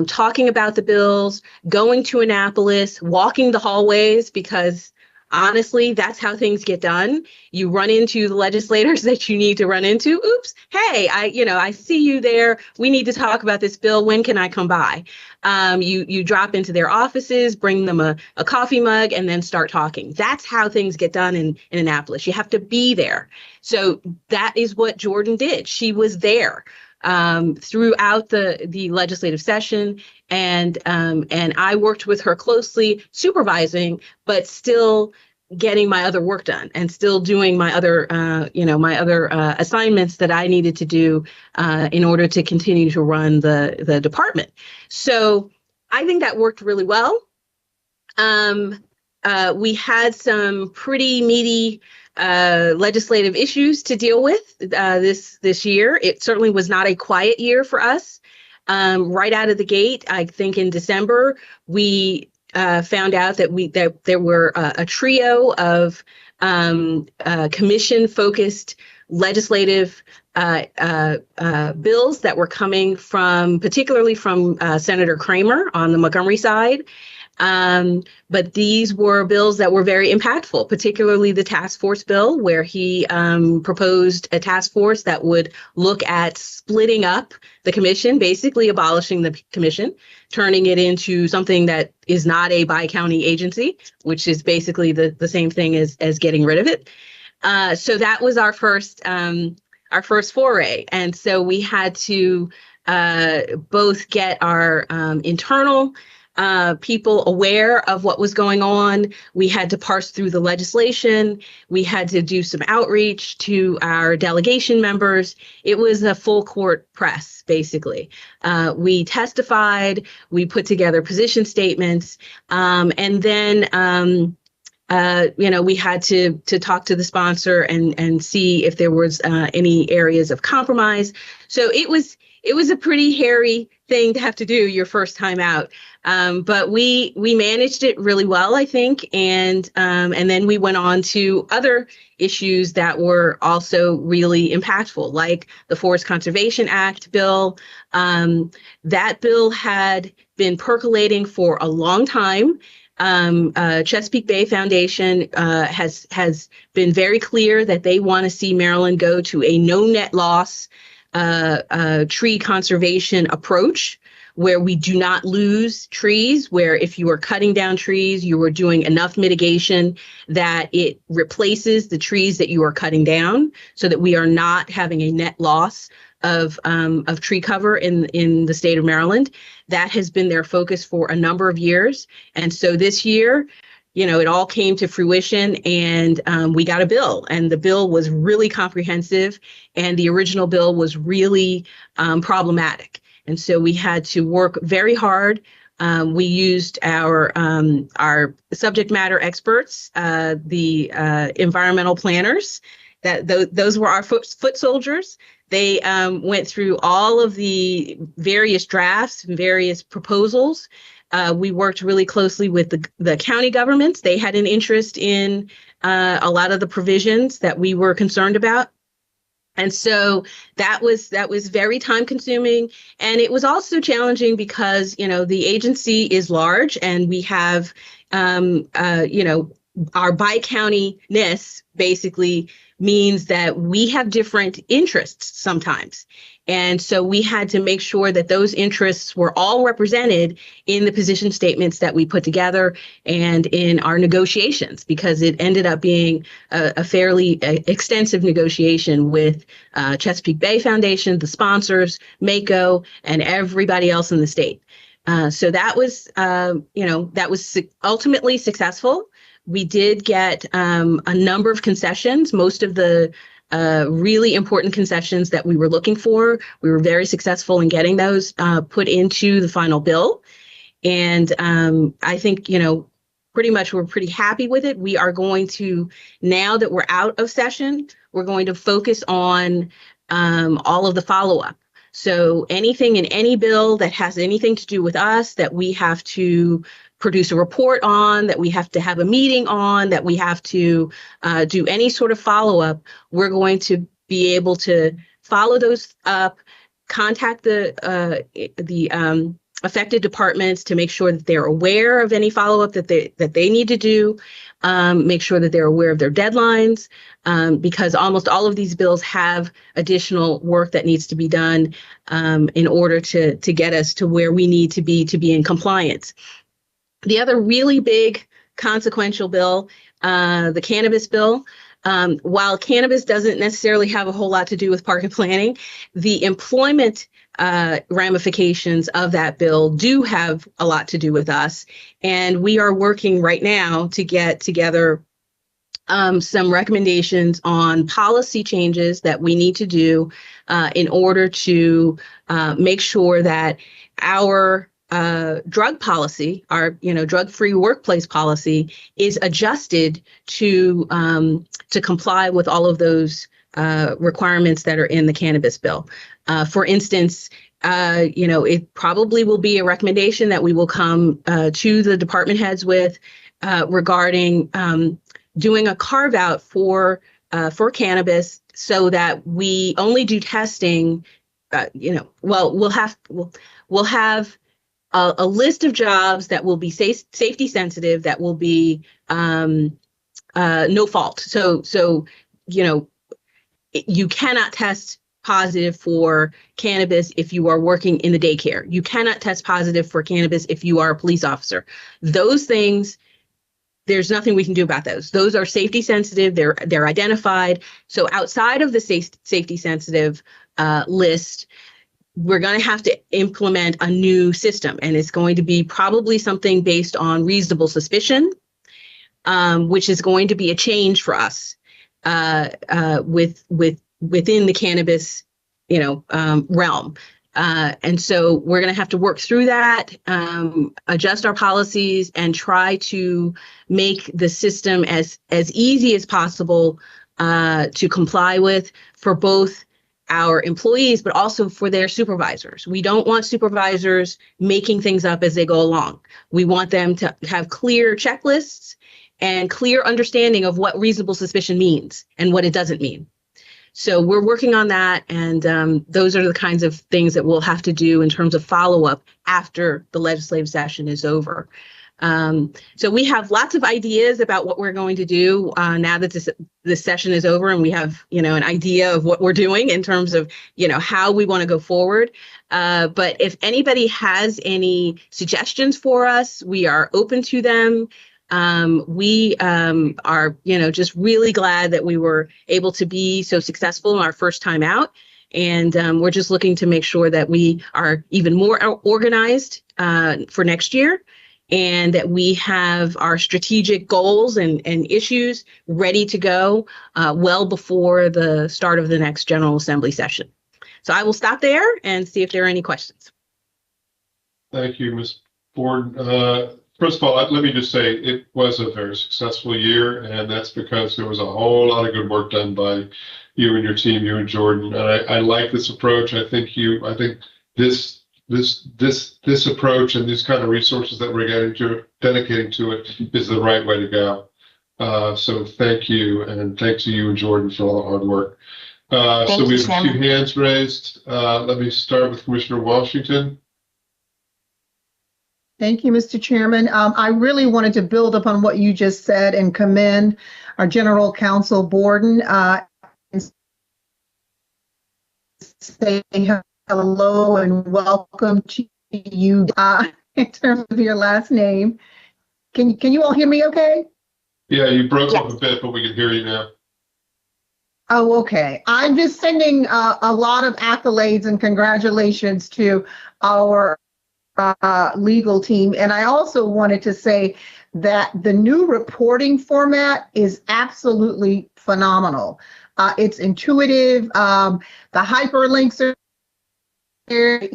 talking about the bills, going to Annapolis, walking the hallways, because honestly, that's how things get done. You run into the legislators that you need to run into. Oops, hey, I see you there. We need to talk about this bill. When can I come by? You drop into their offices, bring them a coffee mug, and then start talking. That's how things get done in Annapolis. You have to be there. So that is what Jordan did. She was there throughout the legislative session, and I worked with her closely, supervising, but still getting my other work done and still doing my other assignments that I needed to do in order to continue to run the department. So I think that worked really well. We had some pretty meaty legislative issues to deal with this year. It certainly was not a quiet year for us. Right out of the gate, I think in December, we found out that there were a trio of commission-focused legislative bills that were coming particularly from Senator Kramer on the Montgomery side. But these were bills that were very impactful, particularly the task force bill, where he proposed a task force that would look at splitting up the commission, basically abolishing the commission, turning it into something that is not a bi-county agency, which is basically the same thing as getting rid of it. So that was our first foray. And so we had to both get our internal people aware of what was going on. We had to parse through the legislation. We had to do some outreach to our delegation members. It was a full court press, basically. We testified, we put together position statements, and then we had to talk to the sponsor and see if there was any areas of compromise. So it was it was a pretty hairy thing to have to do your first time out. But we managed it really well, I think, and then we went on to other issues that were also really impactful, like the Forest Conservation Act bill. That bill had been percolating for a long time. Chesapeake Bay Foundation has been very clear that they want to see Maryland go to a no net loss tree conservation approach, where we do not lose trees, where if you are cutting down trees, you are doing enough mitigation that it replaces the trees that you are cutting down, so that we are not having a net loss of tree cover in the state of Maryland. That has been their focus for a number of years. And so this year, it all came to fruition, and we got a bill, and the bill was really comprehensive, and the original bill was really problematic. And so we had to work very hard. We used our subject matter experts, the environmental planners. Those were our foot soldiers. They went through all of the various drafts and various proposals. We worked really closely with the county governments. They had an interest in a lot of the provisions that we were concerned about. And so that was very time consuming. And it was also challenging because, the agency is large, and we have, our bi-county-ness basically means that we have different interests sometimes. And so we had to make sure that those interests were all represented in the position statements that we put together and in our negotiations, because it ended up being a fairly extensive negotiation with Chesapeake Bay Foundation, the sponsors, MACO, and everybody else in the state. So that was, that was ultimately successful. We did get a number of concessions, most of the really important concessions that we were looking for. We were very successful in getting those put into the final bill. And I think, pretty much we're pretty happy with it. We are going to, now that we're out of session, we're going to focus on all of the follow-up. So anything in any bill that has anything to do with us that we have to produce a report on, that we have to have a meeting on, that we have to do any sort of follow-up, we're going to be able to follow those up, contact the affected departments to make sure that they're aware of any follow-up that they need to do, make sure that they're aware of their deadlines, because almost all of these bills have additional work that needs to be done in order to get us to where we need to be in compliance. The other really big consequential bill, the cannabis bill, while cannabis doesn't necessarily have a whole lot to do with park and planning, the employment ramifications of that bill do have a lot to do with us. And we are working right now to get together some recommendations on policy changes that we need to do in order to make sure that our drug policy, our drug-free workplace policy, is adjusted to comply with all of those requirements that are in the cannabis bill. For instance, it probably will be a recommendation that we will come to the department heads with regarding doing a carve out for cannabis, so that we only do testing. We'll have a list of jobs that will be safety sensitive, that will be no fault. So you cannot test positive for cannabis if you are working in the daycare. You cannot test positive for cannabis if you are a police officer. Those things, there's nothing we can do about those. Those are safety sensitive. They're identified. So outside of the safety sensitive list, we're going to have to implement a new system, and it's going to be probably something based on reasonable suspicion, which is going to be a change for us within the cannabis, realm. And so we're going to have to work through that, adjust our policies, and try to make the system as easy as possible to comply with for both our employees, but also for their supervisors. We don't want supervisors making things up as they go along. We want them to have clear checklists and clear understanding of what reasonable suspicion means and what it doesn't mean. So we're working on that, and those are the kinds of things that we'll have to do in terms of follow-up after the legislative session is over. So we have lots of ideas about what we're going to do now that this session is over, and we have, an idea of what we're doing in terms of, how we want to go forward. But if anybody has any suggestions for us, we are open to them. We are, just really glad that we were able to be so successful in our first time out. And we're just looking to make sure that we are even more organized for next year, and that we have our strategic goals and issues ready to go well before the start of the next General Assembly session. So I will stop there and see if there are any questions. Thank you, Ms. Ford. First of all, let me just say it was a very successful year, and that's because there was a whole lot of good work done by you and your team, you and Jordan. And I like this approach. I think this approach and these kind of resources that we're dedicating to it is the right way to go. So thank you, and thanks to you and Jordan for all the hard work. So we have a few hands raised. Let me start with Commissioner Washington. Thank you, Mr. Chairman. I really wanted to build upon what you just said and commend our General Counsel Borden and say hello and welcome to you in terms of your last name. Can you all hear me okay? Yeah, you broke up a bit, but we can hear you now. Oh, okay. I'm just sending a lot of accolades and congratulations to our legal team. And I also wanted to say that the new reporting format is absolutely phenomenal. It's intuitive. The hyperlinks are there,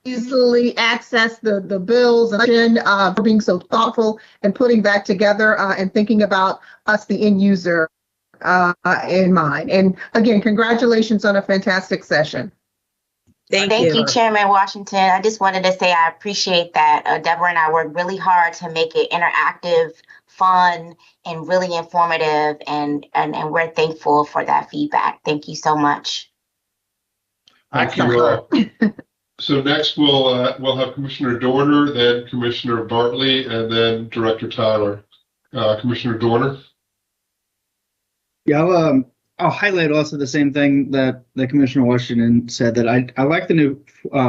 easily access the bills, and for being so thoughtful and putting that together and thinking about us, the end user, in mind. And again, congratulations on a fantastic session. Thank you, Chairman Washington. I just wanted to say I appreciate that. Deborah and I worked really hard to make it interactive, fun, and really informative, and we're thankful for that feedback. Thank you so much. Thank you all. So next we'll have Commissioner Dorner, then Commissioner Bartley, and then Director Tyler. Commissioner Dorner. Yeah, I'll highlight also the same thing that Commissioner Washington said, that I like the new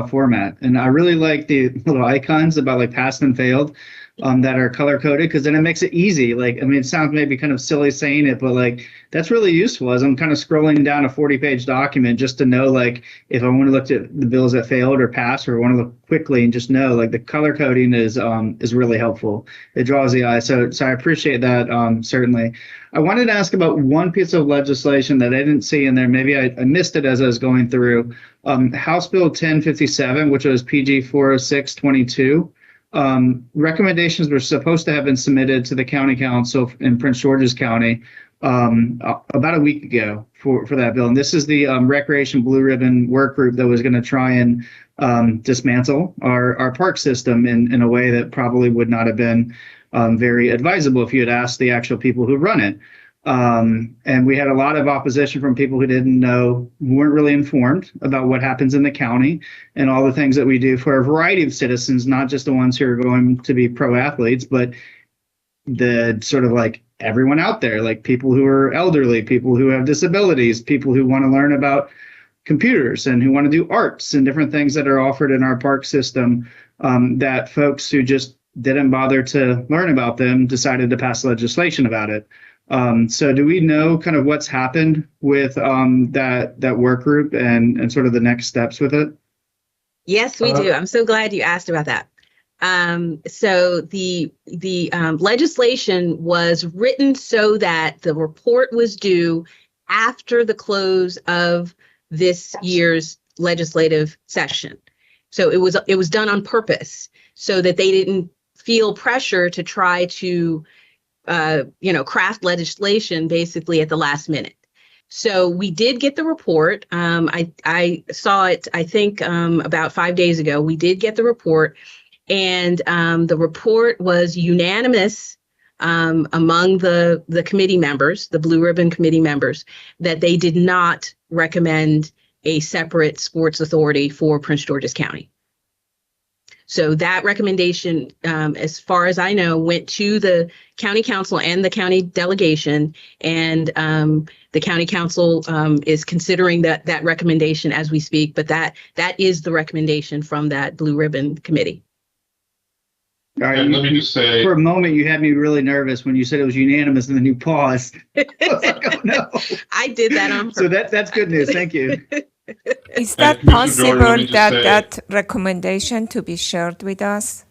format, and I really like the little icons about like passed and failed that are color coded, because then it makes it easy. Like, I mean, it sounds maybe kind of silly saying it, but like that's really useful as I'm kind of scrolling down a 40-page document just to know, like, if I want to look at the bills that failed or passed, or want to look quickly and just know, like, the color coding is really helpful. It draws the eye. So I appreciate that, certainly. I wanted to ask about one piece of legislation that I didn't see in there. Maybe I missed it as I was going through. House Bill 1057, which was PG 40622. Recommendations were supposed to have been submitted to the county council in Prince George's County about a week ago for that bill. And this is the Recreation Blue Ribbon work group that was going to try and dismantle our park system in a way that probably would not have been very advisable if you had asked the actual people who run it. And we had a lot of opposition from people who didn't know, who weren't really informed about what happens in the county and all the things that we do for a variety of citizens, not just the ones who are going to be pro athletes, but the sort of like everyone out there, like people who are elderly, people who have disabilities, people who want to learn about computers and who want to do arts and different things that are offered in our park system, that folks who just didn't bother to learn about them decided to pass legislation about it. So do we know kind of what's happened with that work group and sort of the next steps with it? Yes, we do. I'm so glad you asked about that. So the legislation was written so that the report was due after the close of this year's legislative session. So it was done on purpose so that they didn't feel pressure to try to craft legislation basically at the last minute. So we did get the report. I saw it, I think, about 5 days ago. We did get the report, and the report was unanimous among the committee members, the Blue Ribbon Committee members, that they did not recommend a separate sports authority for Prince George's County. So that recommendation, as far as I know, went to the county council and the county delegation, and the county council is considering that recommendation as we speak. But that is the recommendation from that Blue Ribbon Committee. All right, And let me just say, for a moment, you had me really nervous when you said it was unanimous, and then you paused. I was like, oh no. I did that on purpose. So that's good news. Thank you. Is that Commissioner possible Jordan, let me just that say- that recommendation to be shared with us?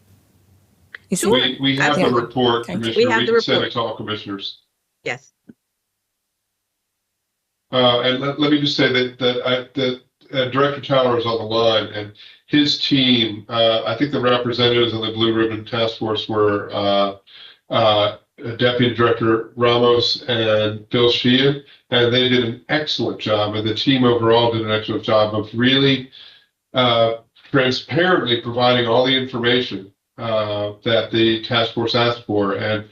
Is Sure. we have the Absolutely. report, Thank you. Commissioner. We have the can send report. it to all commissioners. Yes. And let me just say that Director Tyler is on the line, and his team, I think the representatives of the Blue Ribbon Task Force were Deputy Director Ramos and Bill Sheehan, and they did an excellent job, and the team overall did an excellent job of really transparently providing all the information that the task force asked for. And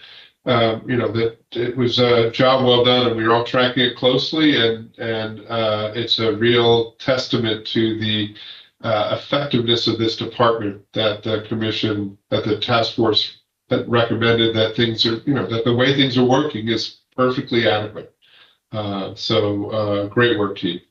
that it was a job well done, and we were all tracking it closely, and it's a real testament to the effectiveness of this department that the commission, that the task force that recommended that things are, that the way things are working is perfectly adequate. So great work, team.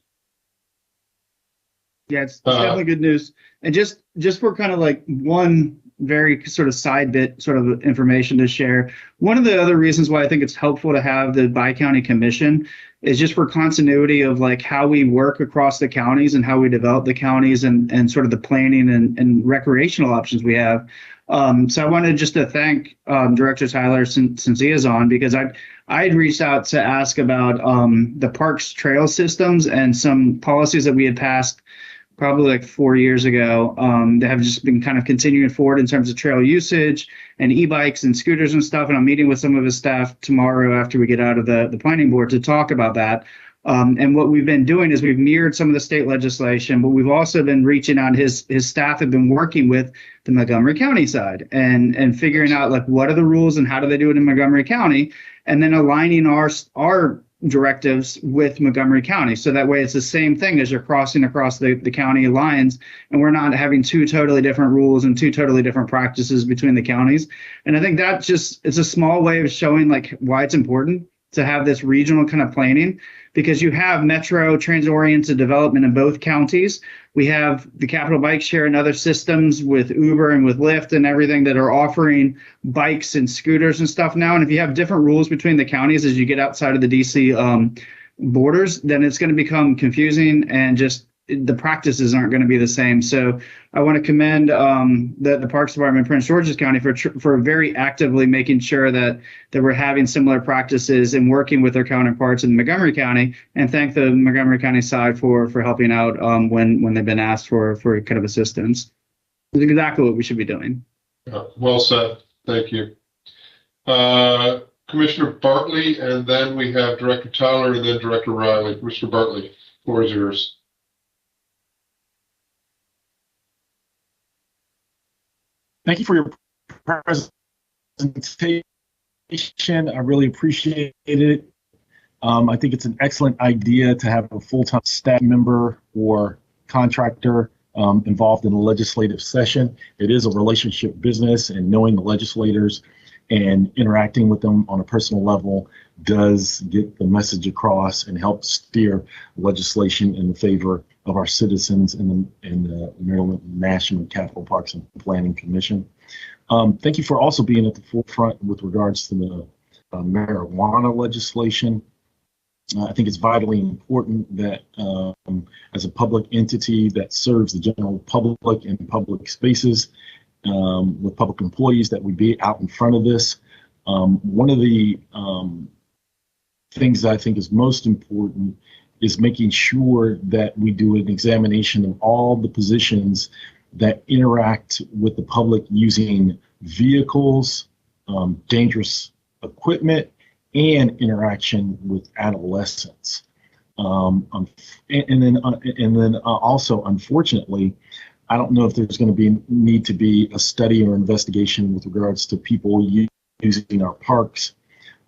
Yeah, it's definitely good news. And just for kind of like one very sort of side bit sort of information to share, one of the other reasons why I think it's helpful to have the bi-county commission is just for continuity of like how we work across the counties and how we develop the counties and sort of the planning and recreational options we have. So I wanted just to thank Director Tyler since he is on, because I had reached out to ask about the parks trail systems and some policies that we had passed probably like 4 years ago that have just been kind of continuing forward in terms of trail usage and e-bikes and scooters and stuff. And I'm meeting with some of his staff tomorrow after we get out of the planning board to talk about that. And what we've been doing is we've mirrored some of the state legislation, but we've also been reaching out. His staff have been working with the Montgomery County side and figuring out like what are the rules and how do they do it in Montgomery County, and then aligning our directives with Montgomery County. So that way it's the same thing as you're crossing across the county lines, and we're not having two totally different rules and two totally different practices between the counties. And I think that it's a small way of showing like why it's important to have this regional kind of planning, because you have metro transit-oriented development in both counties. We have the Capital Bike Share and other systems with Uber and with Lyft and everything that are offering bikes and scooters and stuff now. And if you have different rules between the counties as you get outside of the DC borders, then it's going to become confusing and just the practices aren't going to be the same. So I want to commend the Parks Department in Prince George's County for very actively making sure that we're having similar practices and working with their counterparts in Montgomery County, and thank the Montgomery County side for helping out when they've been asked for kind of assistance. It's exactly what we should be doing. Well said. Thank you. Commissioner Bartley, and then we have Director Tyler and then Director Riley. Commissioner Bartley, floor is yours. Thank you for your presentation. I really appreciate it. I think it's an excellent idea to have a full-time staff member or contractor involved in a legislative session. It is a relationship business, and knowing the legislators and interacting with them on a personal level does get the message across and help steer legislation in favor of our citizens in the Maryland National Capital Parks and Planning Commission. Thank you for also being at the forefront with regards to the marijuana legislation. I think it's vitally important that as a public entity that serves the general public in public spaces with public employees, that we be out in front of this. One of the things that I think is most important is making sure that we do an examination of all the positions that interact with the public using vehicles, dangerous equipment, and interaction with adolescents. And then also, unfortunately, I don't know if there's going to need to be a study or investigation with regards to people using our parks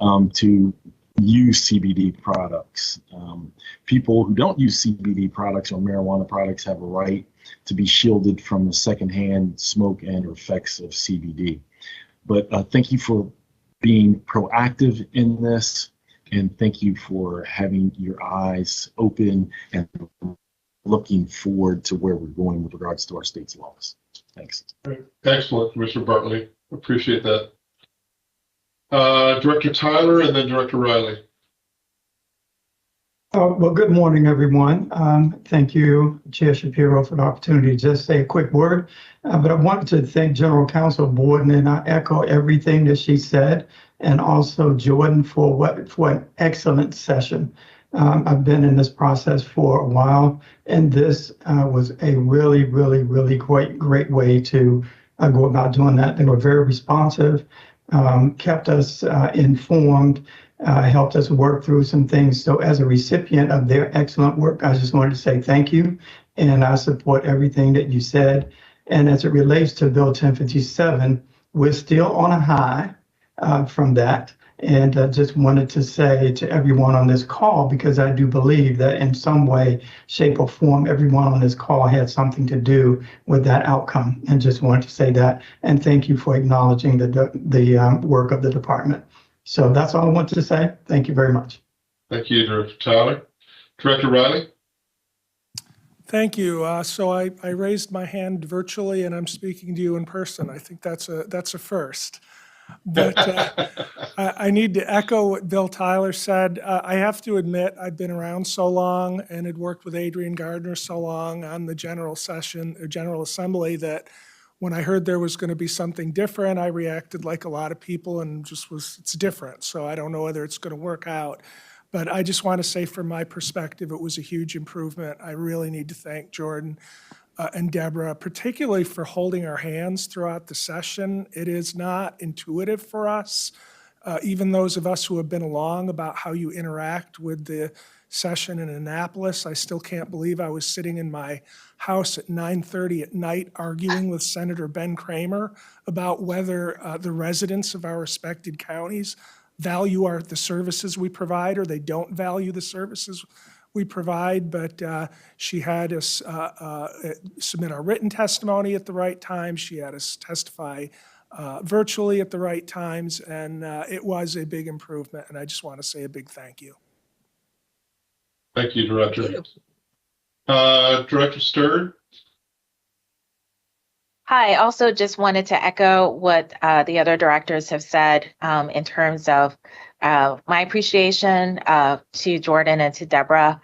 to use CBD products. People who don't use CBD products or marijuana products have a right to be shielded from the secondhand smoke and effects of CBD. But thank you for being proactive in this, and thank you for having your eyes open and looking forward to where we're going with regards to our state's laws. Thanks. Excellent, Commissioner Bartley. Appreciate that. Director Tyler and then Director Riley. Well, good morning, everyone. Thank you, Chair Shapiro, for the opportunity to just say a quick word. But I wanted to thank General Counsel Borden, and I echo everything that she said, and also Jordan for an excellent session. I've been in this process for a while, and this was a really, really, really great way to go about doing that. They were very responsive, kept us informed, helped us work through some things. So as a recipient of their excellent work, I just wanted to say thank you, and I support everything that you said. And as it relates to Bill 1057, we're still on a high from that. And I just wanted to say to everyone on this call, because I do believe that in some way, shape, or form, everyone on this call had something to do with that outcome. And just wanted to say that. And thank you for acknowledging the work of the department. So that's all I wanted to say. Thank you very much. Thank you, Director Tyler. Director Riley? Thank you. So I raised my hand virtually, and I'm speaking to you in person. I think that's a first. But I need to echo what Bill Tyler said. I have to admit, I've been around so long and had worked with Adrian Gardner so long on the General Assembly that when I heard there was going to be something different, I reacted like a lot of people and it's different. So I don't know whether it's going to work out. But I just want to say from my perspective, it was a huge improvement. I really need to thank Jordan and Deborah, particularly for holding our hands throughout the session. It is not intuitive for us, even those of us who have been along, about how you interact with the session in Annapolis. I still can't believe I was sitting in my house at 9:30 at night arguing with Senator Ben Cramer about whether the residents of our respected counties value the services we provide or they don't value the services we provide. But she had us submit our written testimony at the right time. She had us testify virtually at the right times, and it was a big improvement, and I just want to say a big thank you. Thank you, Director. Director Stern? Hi, also just wanted to echo what the other directors have said in terms of my appreciation to Jordan and to Deborah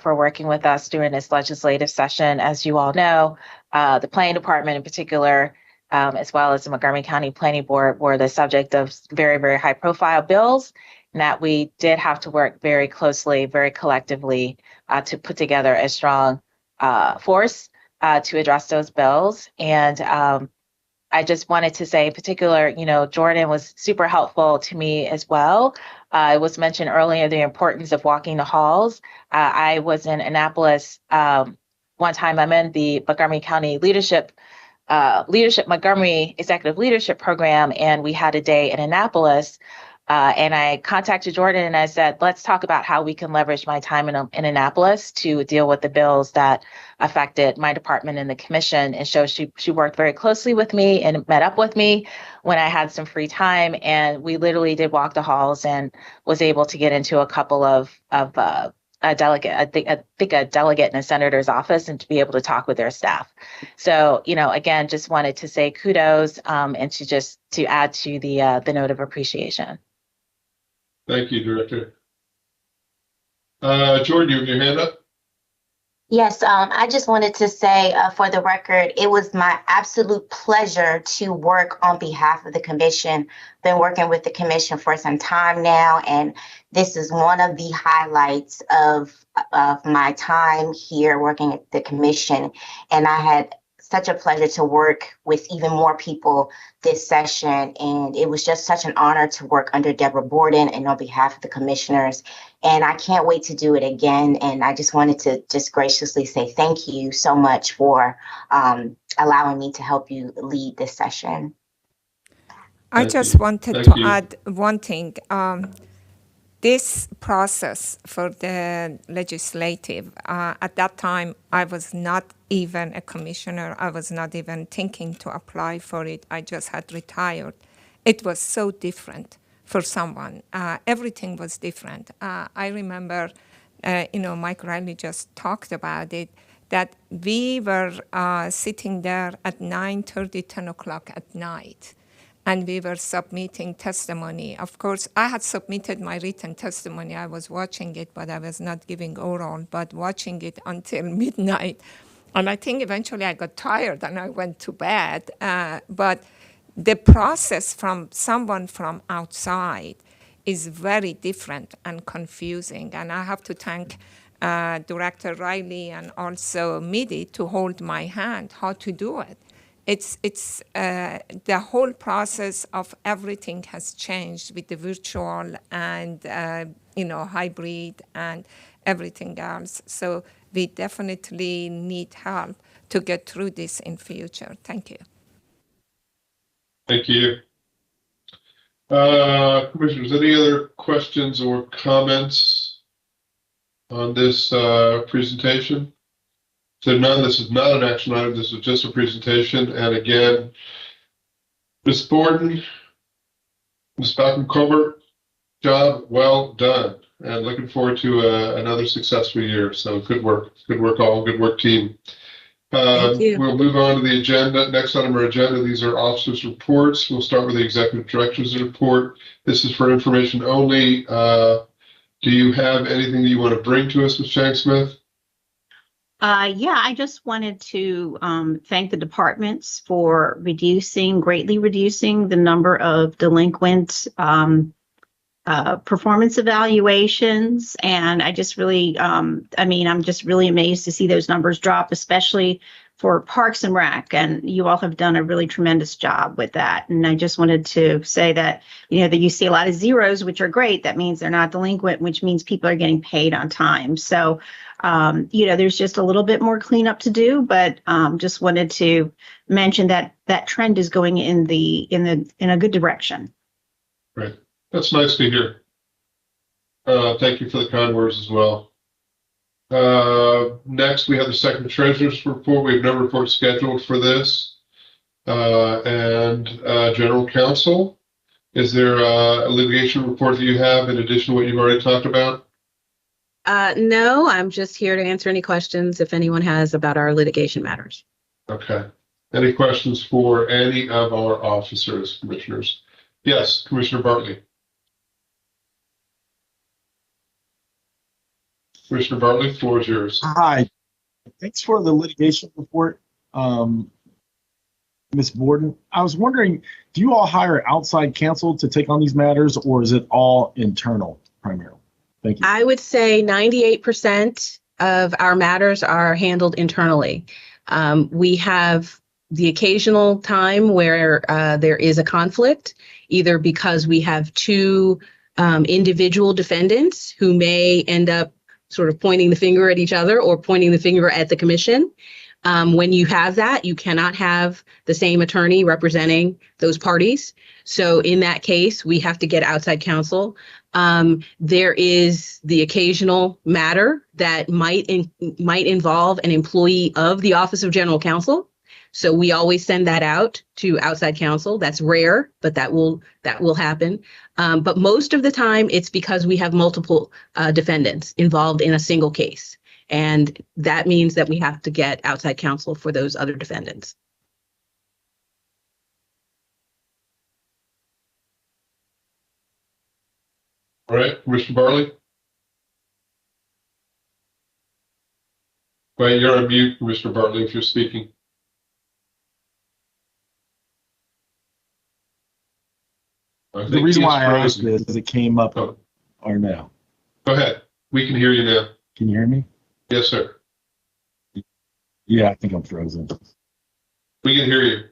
for working with us during this legislative session. As you all know, the Planning Department in particular, as well as the Montgomery County Planning Board, were the subject of very, very high profile bills, and that we did have to work very closely, very collectively to put together a strong force to address those bills. And I just wanted to say in particular, Jordan was super helpful to me as well. It was mentioned earlier, the importance of walking the halls. I was in Annapolis one time. I'm in the Montgomery County Montgomery Executive Leadership Program, and we had a day in Annapolis. And I contacted Jordan and I said, let's talk about how we can leverage my time in Annapolis to deal with the bills that affected my department and the commission. And so she worked very closely with me and met up with me when I had some free time. And we literally did walk the halls and was able to get into a couple of a delegate, I think a delegate in a senator's office, and to be able to talk with their staff. So, again, just wanted to say kudos and to add to the note of appreciation. Thank you, Director. Jordan, you have your hand up? Yes, I just wanted to say for the record, it was my absolute pleasure to work on behalf of the commission. Been working with the commission for some time now, and this is one of the highlights of my time here working at the commission. And I had such a pleasure to work with even more people this session. And it was just such an honor to work under Deborah Borden and on behalf of the commissioners. And I can't wait to do it again. And I just wanted to just graciously say thank you so much for allowing me to help you lead this session. I just wanted to add one thing. This process for the legislative, at that time, I was not even a commissioner. I was not even thinking to apply for it. I just had retired. It was so different for someone. Everything was different. I remember, Mike Riley just talked about it, that we were sitting there at 9:30, 10 o'clock at night. And we were submitting testimony. Of course, I had submitted my written testimony. I was watching it, but I was not giving oral, but watching it until midnight. And I think eventually I got tired and I went to bed. But the process from someone from outside is very different and confusing. And I have to thank Director Riley and also MIDI to hold my hand how to do it. It's the whole process of everything has changed with the virtual and hybrid and everything else. So we definitely need help to get through this in future. Thank you. Thank you. Commissioners, any other questions or comments on this presentation? So none, this is not an action item, this is just a presentation. And again, Ms. Borden, Ms. Falcon-Colbert, job well done. And looking forward to another successful year. So good work all, good work team. Thank you. We'll move on to the agenda. Next on our agenda, these are officers' reports. We'll start with the executive director's report. This is for information only. Do you have anything that you want to bring to us, Ms. Shank-Smith? Yeah, I just wanted to thank the departments for greatly reducing the number of delinquent performance evaluations. And I just really, I'm just really amazed to see those numbers drop, especially for Parks and Rec. And you all have done a really tremendous job with that. And I just wanted to say that, that you see a lot of zeros, which are great. That means they're not delinquent, which means people are getting paid on time. So, there's just a little bit more cleanup to do, but just wanted to mention that that trend is going in a good direction. Right. That's nice to hear. Thank you for the kind words as well. Next, we have the second treasurer's report. We have no report scheduled for this. And general counsel, is there a litigation report that you have in addition to what you've already talked about? No, I'm just here to answer any questions if anyone has about our litigation matters. Okay. Any questions for any of our officers, commissioners? Yes, Commissioner Bartley. Commissioner Bartley, floor is yours. Hi. Thanks for the litigation report, Ms. Borden. I was wondering, do you all hire outside counsel to take on these matters, or is it all internal primarily? Thank you. I would say 98% of our matters are handled internally. We have the occasional time where there is a conflict, either because we have two individual defendants who may end up sort of pointing the finger at each other or pointing the finger at the commission. When you have that, you cannot have the same attorney representing those parties. So in that case, we have to get outside counsel. There is the occasional matter that might involve an employee of the Office of General Counsel. So we always send that out to outside counsel. That's rare, but that will happen. But most of the time, it's because we have multiple defendants involved in a single case. And that means that we have to get outside counsel for those other defendants. All right, Commissioner Bartley. Wait, you're on mute, Commissioner Bartley, if you're speaking. The reason why I asked this is it came up or now. Go ahead. We can hear you now. Can you hear me? Yes, sir. Yeah, I think I'm frozen. We can hear you.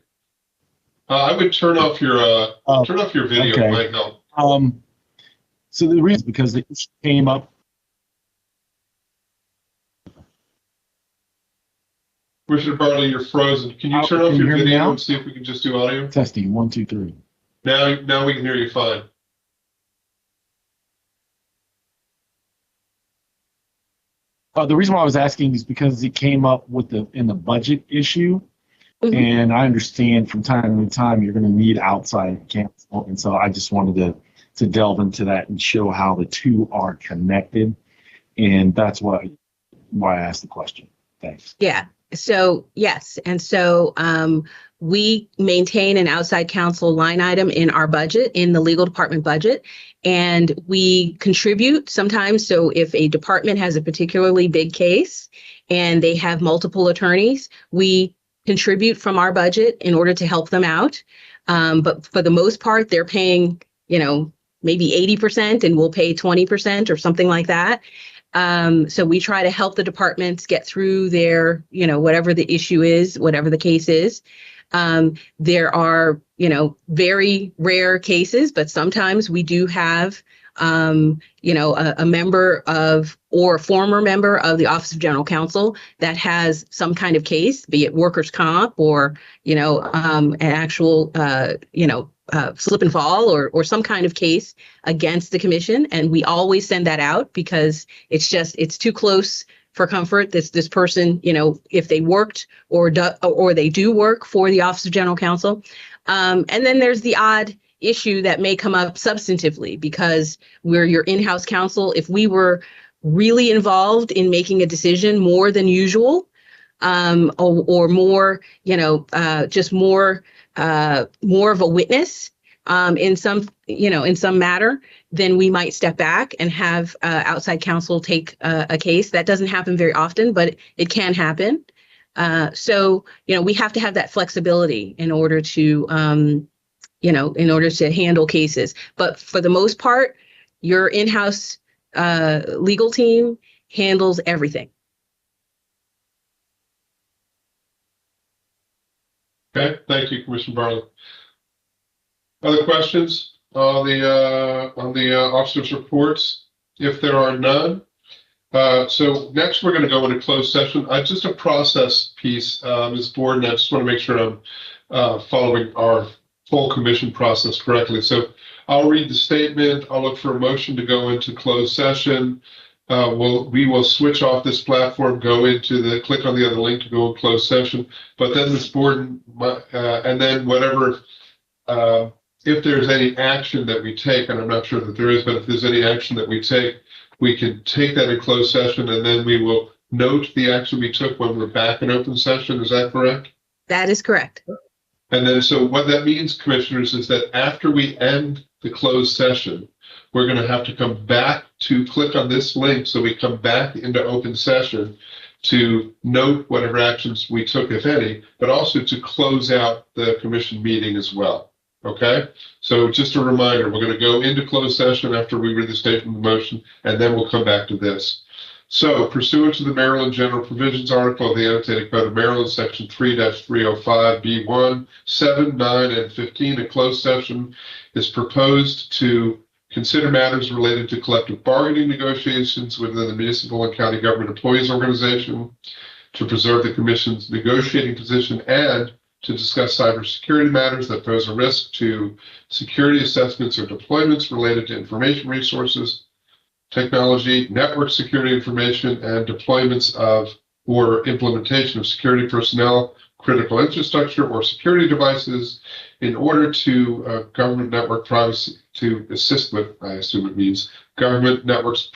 I would turn off your video. Okay. It might help. So the reason because it came up. Commissioner Bartley, you're frozen. Can you turn off Can you your hear me video now? and see if we can just do audio? Testing 1, 2, 3. Now we can hear you fine. The reason why I was asking is because it came up with in the budget issue, and I understand from time to time you're going to need outside counsel, and so I just wanted to delve into that and show how the two are connected, and that's why I asked the question. Thanks. Yeah. So yes, and so we maintain an outside counsel line item in our budget, in the legal department budget, and we contribute sometimes. So if a department has a particularly big case and they have multiple attorneys, we contribute from our budget in order to help them out. But for the most part, they're paying, maybe 80% and we'll pay 20% or something like that. So we try to help the departments get through their, whatever the issue is, whatever the case is. There are, very rare cases, but sometimes we do have, a member of or a former member of the Office of General Counsel that has some kind of case, be it workers' comp or, an actual, slip and fall or some kind of case against the commission. And we always send that out because it's too close for comfort. This person, if they worked or they do work for the Office of General Counsel. And then there's the odd issue that may come up substantively because we're your in-house counsel. If we were really involved in making a decision more than usual, or more, just more of a witness in some matter, then we might step back and have outside counsel take a case. That doesn't happen very often, but it can happen. So we have to have that flexibility in order to handle cases. But for the most part, your in-house legal team handles everything. Okay, thank you, Commissioner Bartley. Other questions on the officers' reports? If there are none, so next we're going to go into closed session. Just a process piece, Ms. Borden. I just want to make sure I'm following our full commission process correctly. So I'll read the statement. I'll look for a motion to go into closed session. We will switch off this platform, click on the other link to go in closed session. But then Ms. Borden, and then whatever, if there's any action that we take, and I'm not sure that there is, but if there's any action that we take, we can take that in closed session, and then we will note the action we took when we're back in open session. Is that correct? That is correct. And then, so what that means, commissioners, is that after we end the closed session, we're going to have to come back to click on this link. So we come back into open session to note whatever actions we took, if any, but also to close out the commission meeting as well. Okay, so just a reminder, we're going to go into closed session after we read the statement of the motion, and then we'll come back to this. So, pursuant to the Maryland General Provisions article of the Annotated Code of Maryland, Section 3-305B1, 7, 9, and 15, a closed session is proposed to consider matters related to collective bargaining negotiations within the municipal and county government employees organization, to preserve the commission's negotiating position, and to discuss cybersecurity matters that pose a risk to security assessments or deployments related to information resources, technology, network security information, and deployments of or implementation of security personnel, critical infrastructure, or security devices in order to government network privacy, to assist with, I assume it means, government networks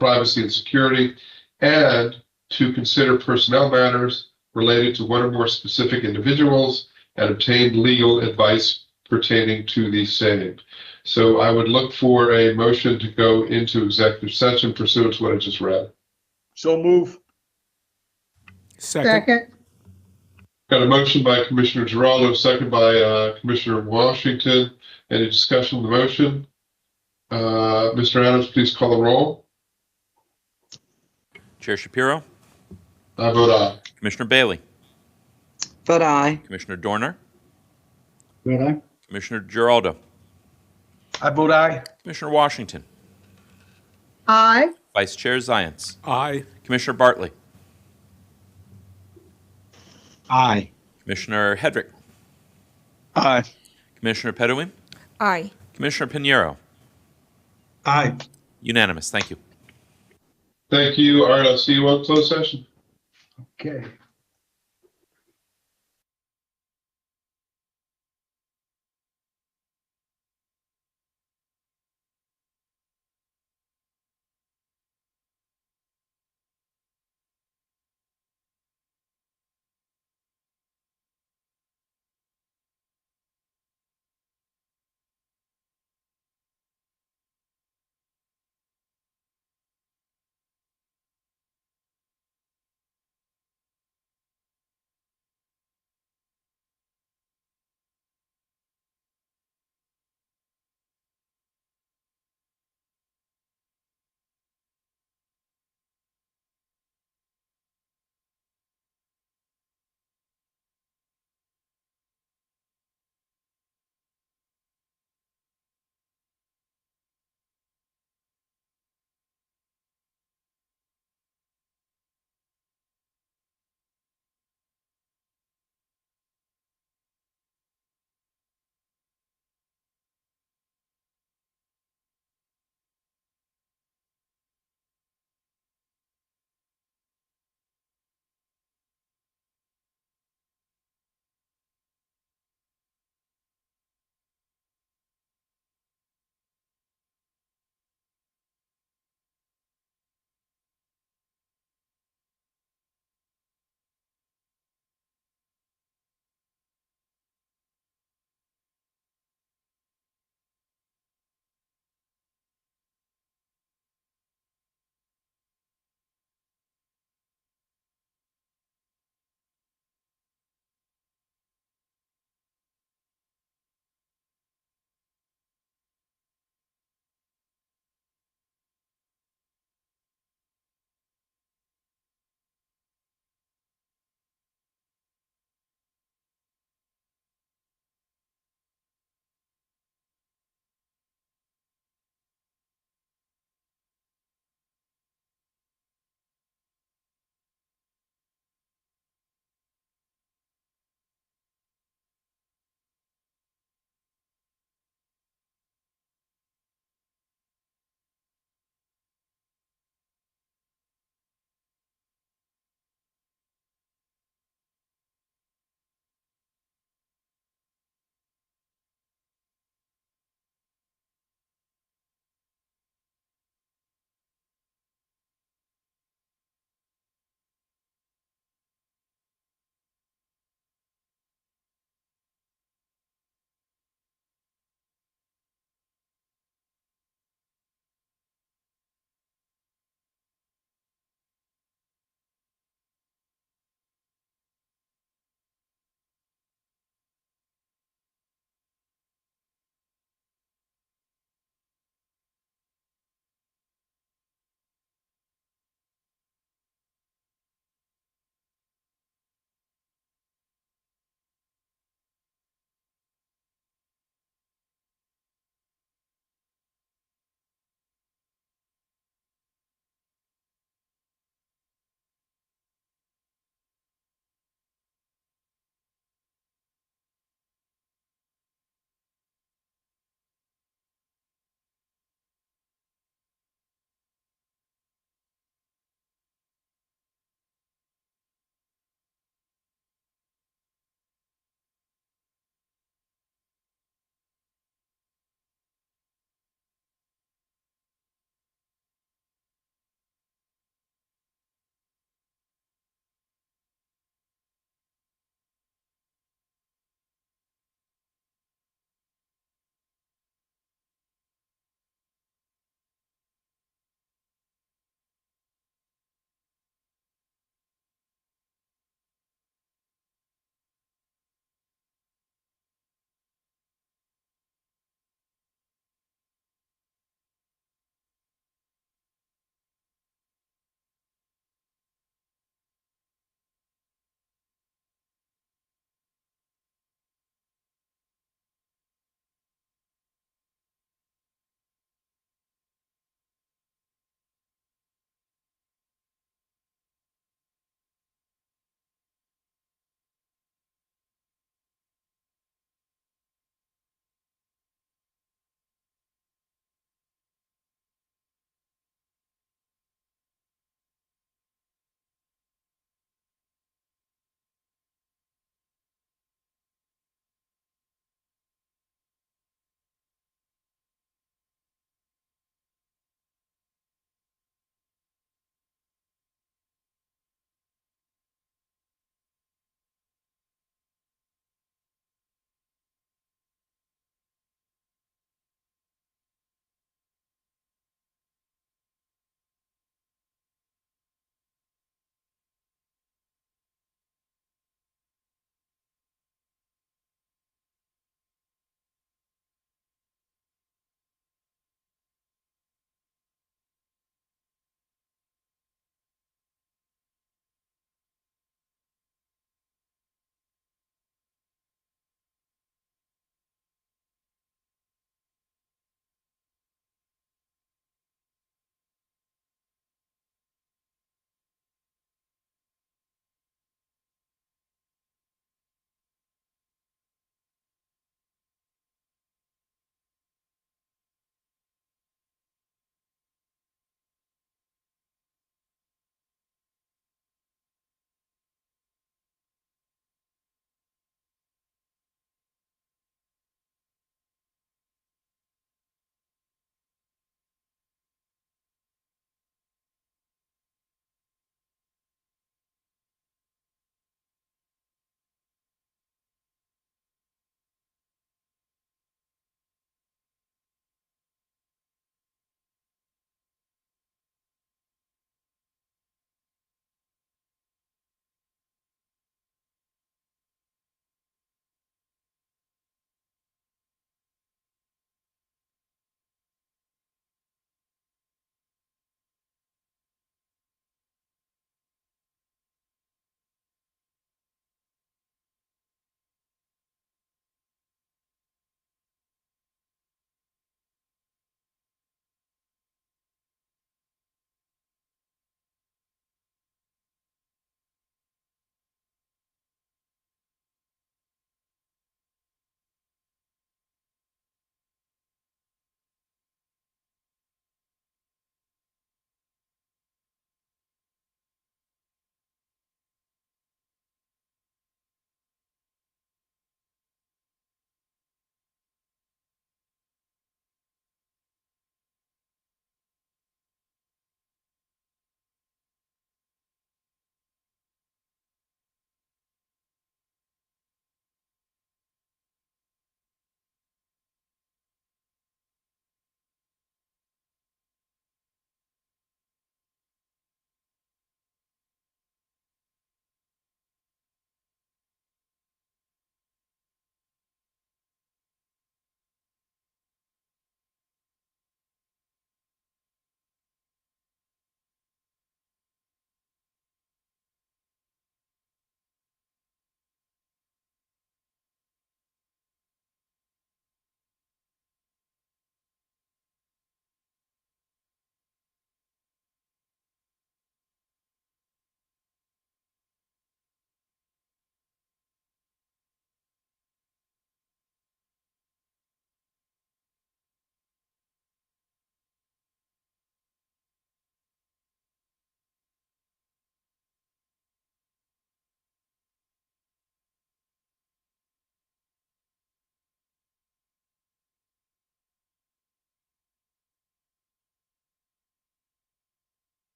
privacy and security, and to consider personnel matters related to one or more specific individuals and obtain legal advice pertaining to the same. So I would look for a motion to go into executive session pursuant to what I just read. So move. Second. Got a motion by Commissioner Giraldo, second by Commissioner Washington. Any discussion on the motion? Mr. Adams, please call the roll. Chair Shapiro? I vote aye. Commissioner Bailey? Vote aye. Commissioner Dorner, Vote aye. Commissioner Giraldo, I vote aye. Commissioner Washington, Aye. Vice Chair Zients, Aye. Commissioner Bartley, Aye. Commissioner Hedrick, Aye. Commissioner Pedoin, Aye. Commissioner Pinheiro. Aye. Unanimous. Thank you. Thank you. All right, I'll see you on closed session. Okay.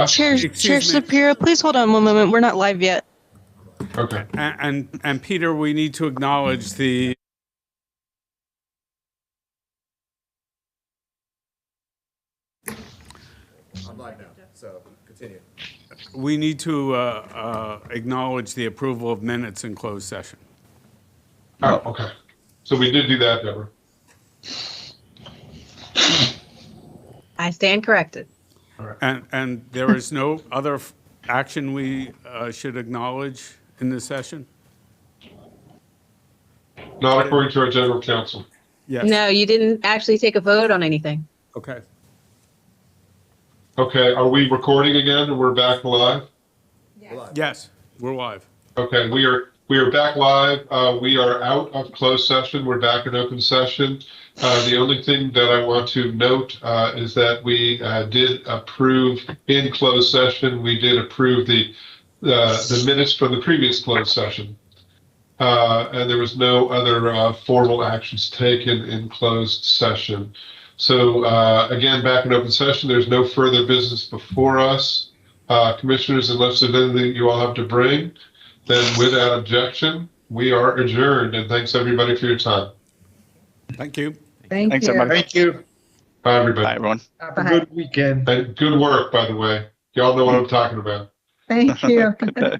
Chair Excuse me. Shapiro, please hold on one moment. We're not live yet. Okay. And Peter, we need to acknowledge the I'm live now, so continue. we need to acknowledge the approval of minutes in closed session. Oh, okay. So we did do that, Deborah. I stand corrected. And there is no other action we should acknowledge in this session? Not according to our general counsel. Yes. No, you didn't actually take a vote on anything. Okay. Okay, are we recording again and we're back live? Yes, we're live. Okay, we are back live. We are out of closed session. We're back in open session. The only thing that I want to note is that we did approve in closed session. We did approve the minutes from the previous closed session, and there was no other formal actions taken in closed session. So again, back in open session. There's no further business before us, commissioners, unless there's anything you all have to bring. Then without objection, we are adjourned, and thanks everybody for your time. Thank you. Thanks, everybody. Thank you. Bye, everybody. Bye, everyone. Have a good weekend. And good work, by the way. Y'all know what I'm talking about. Thank you. Good day.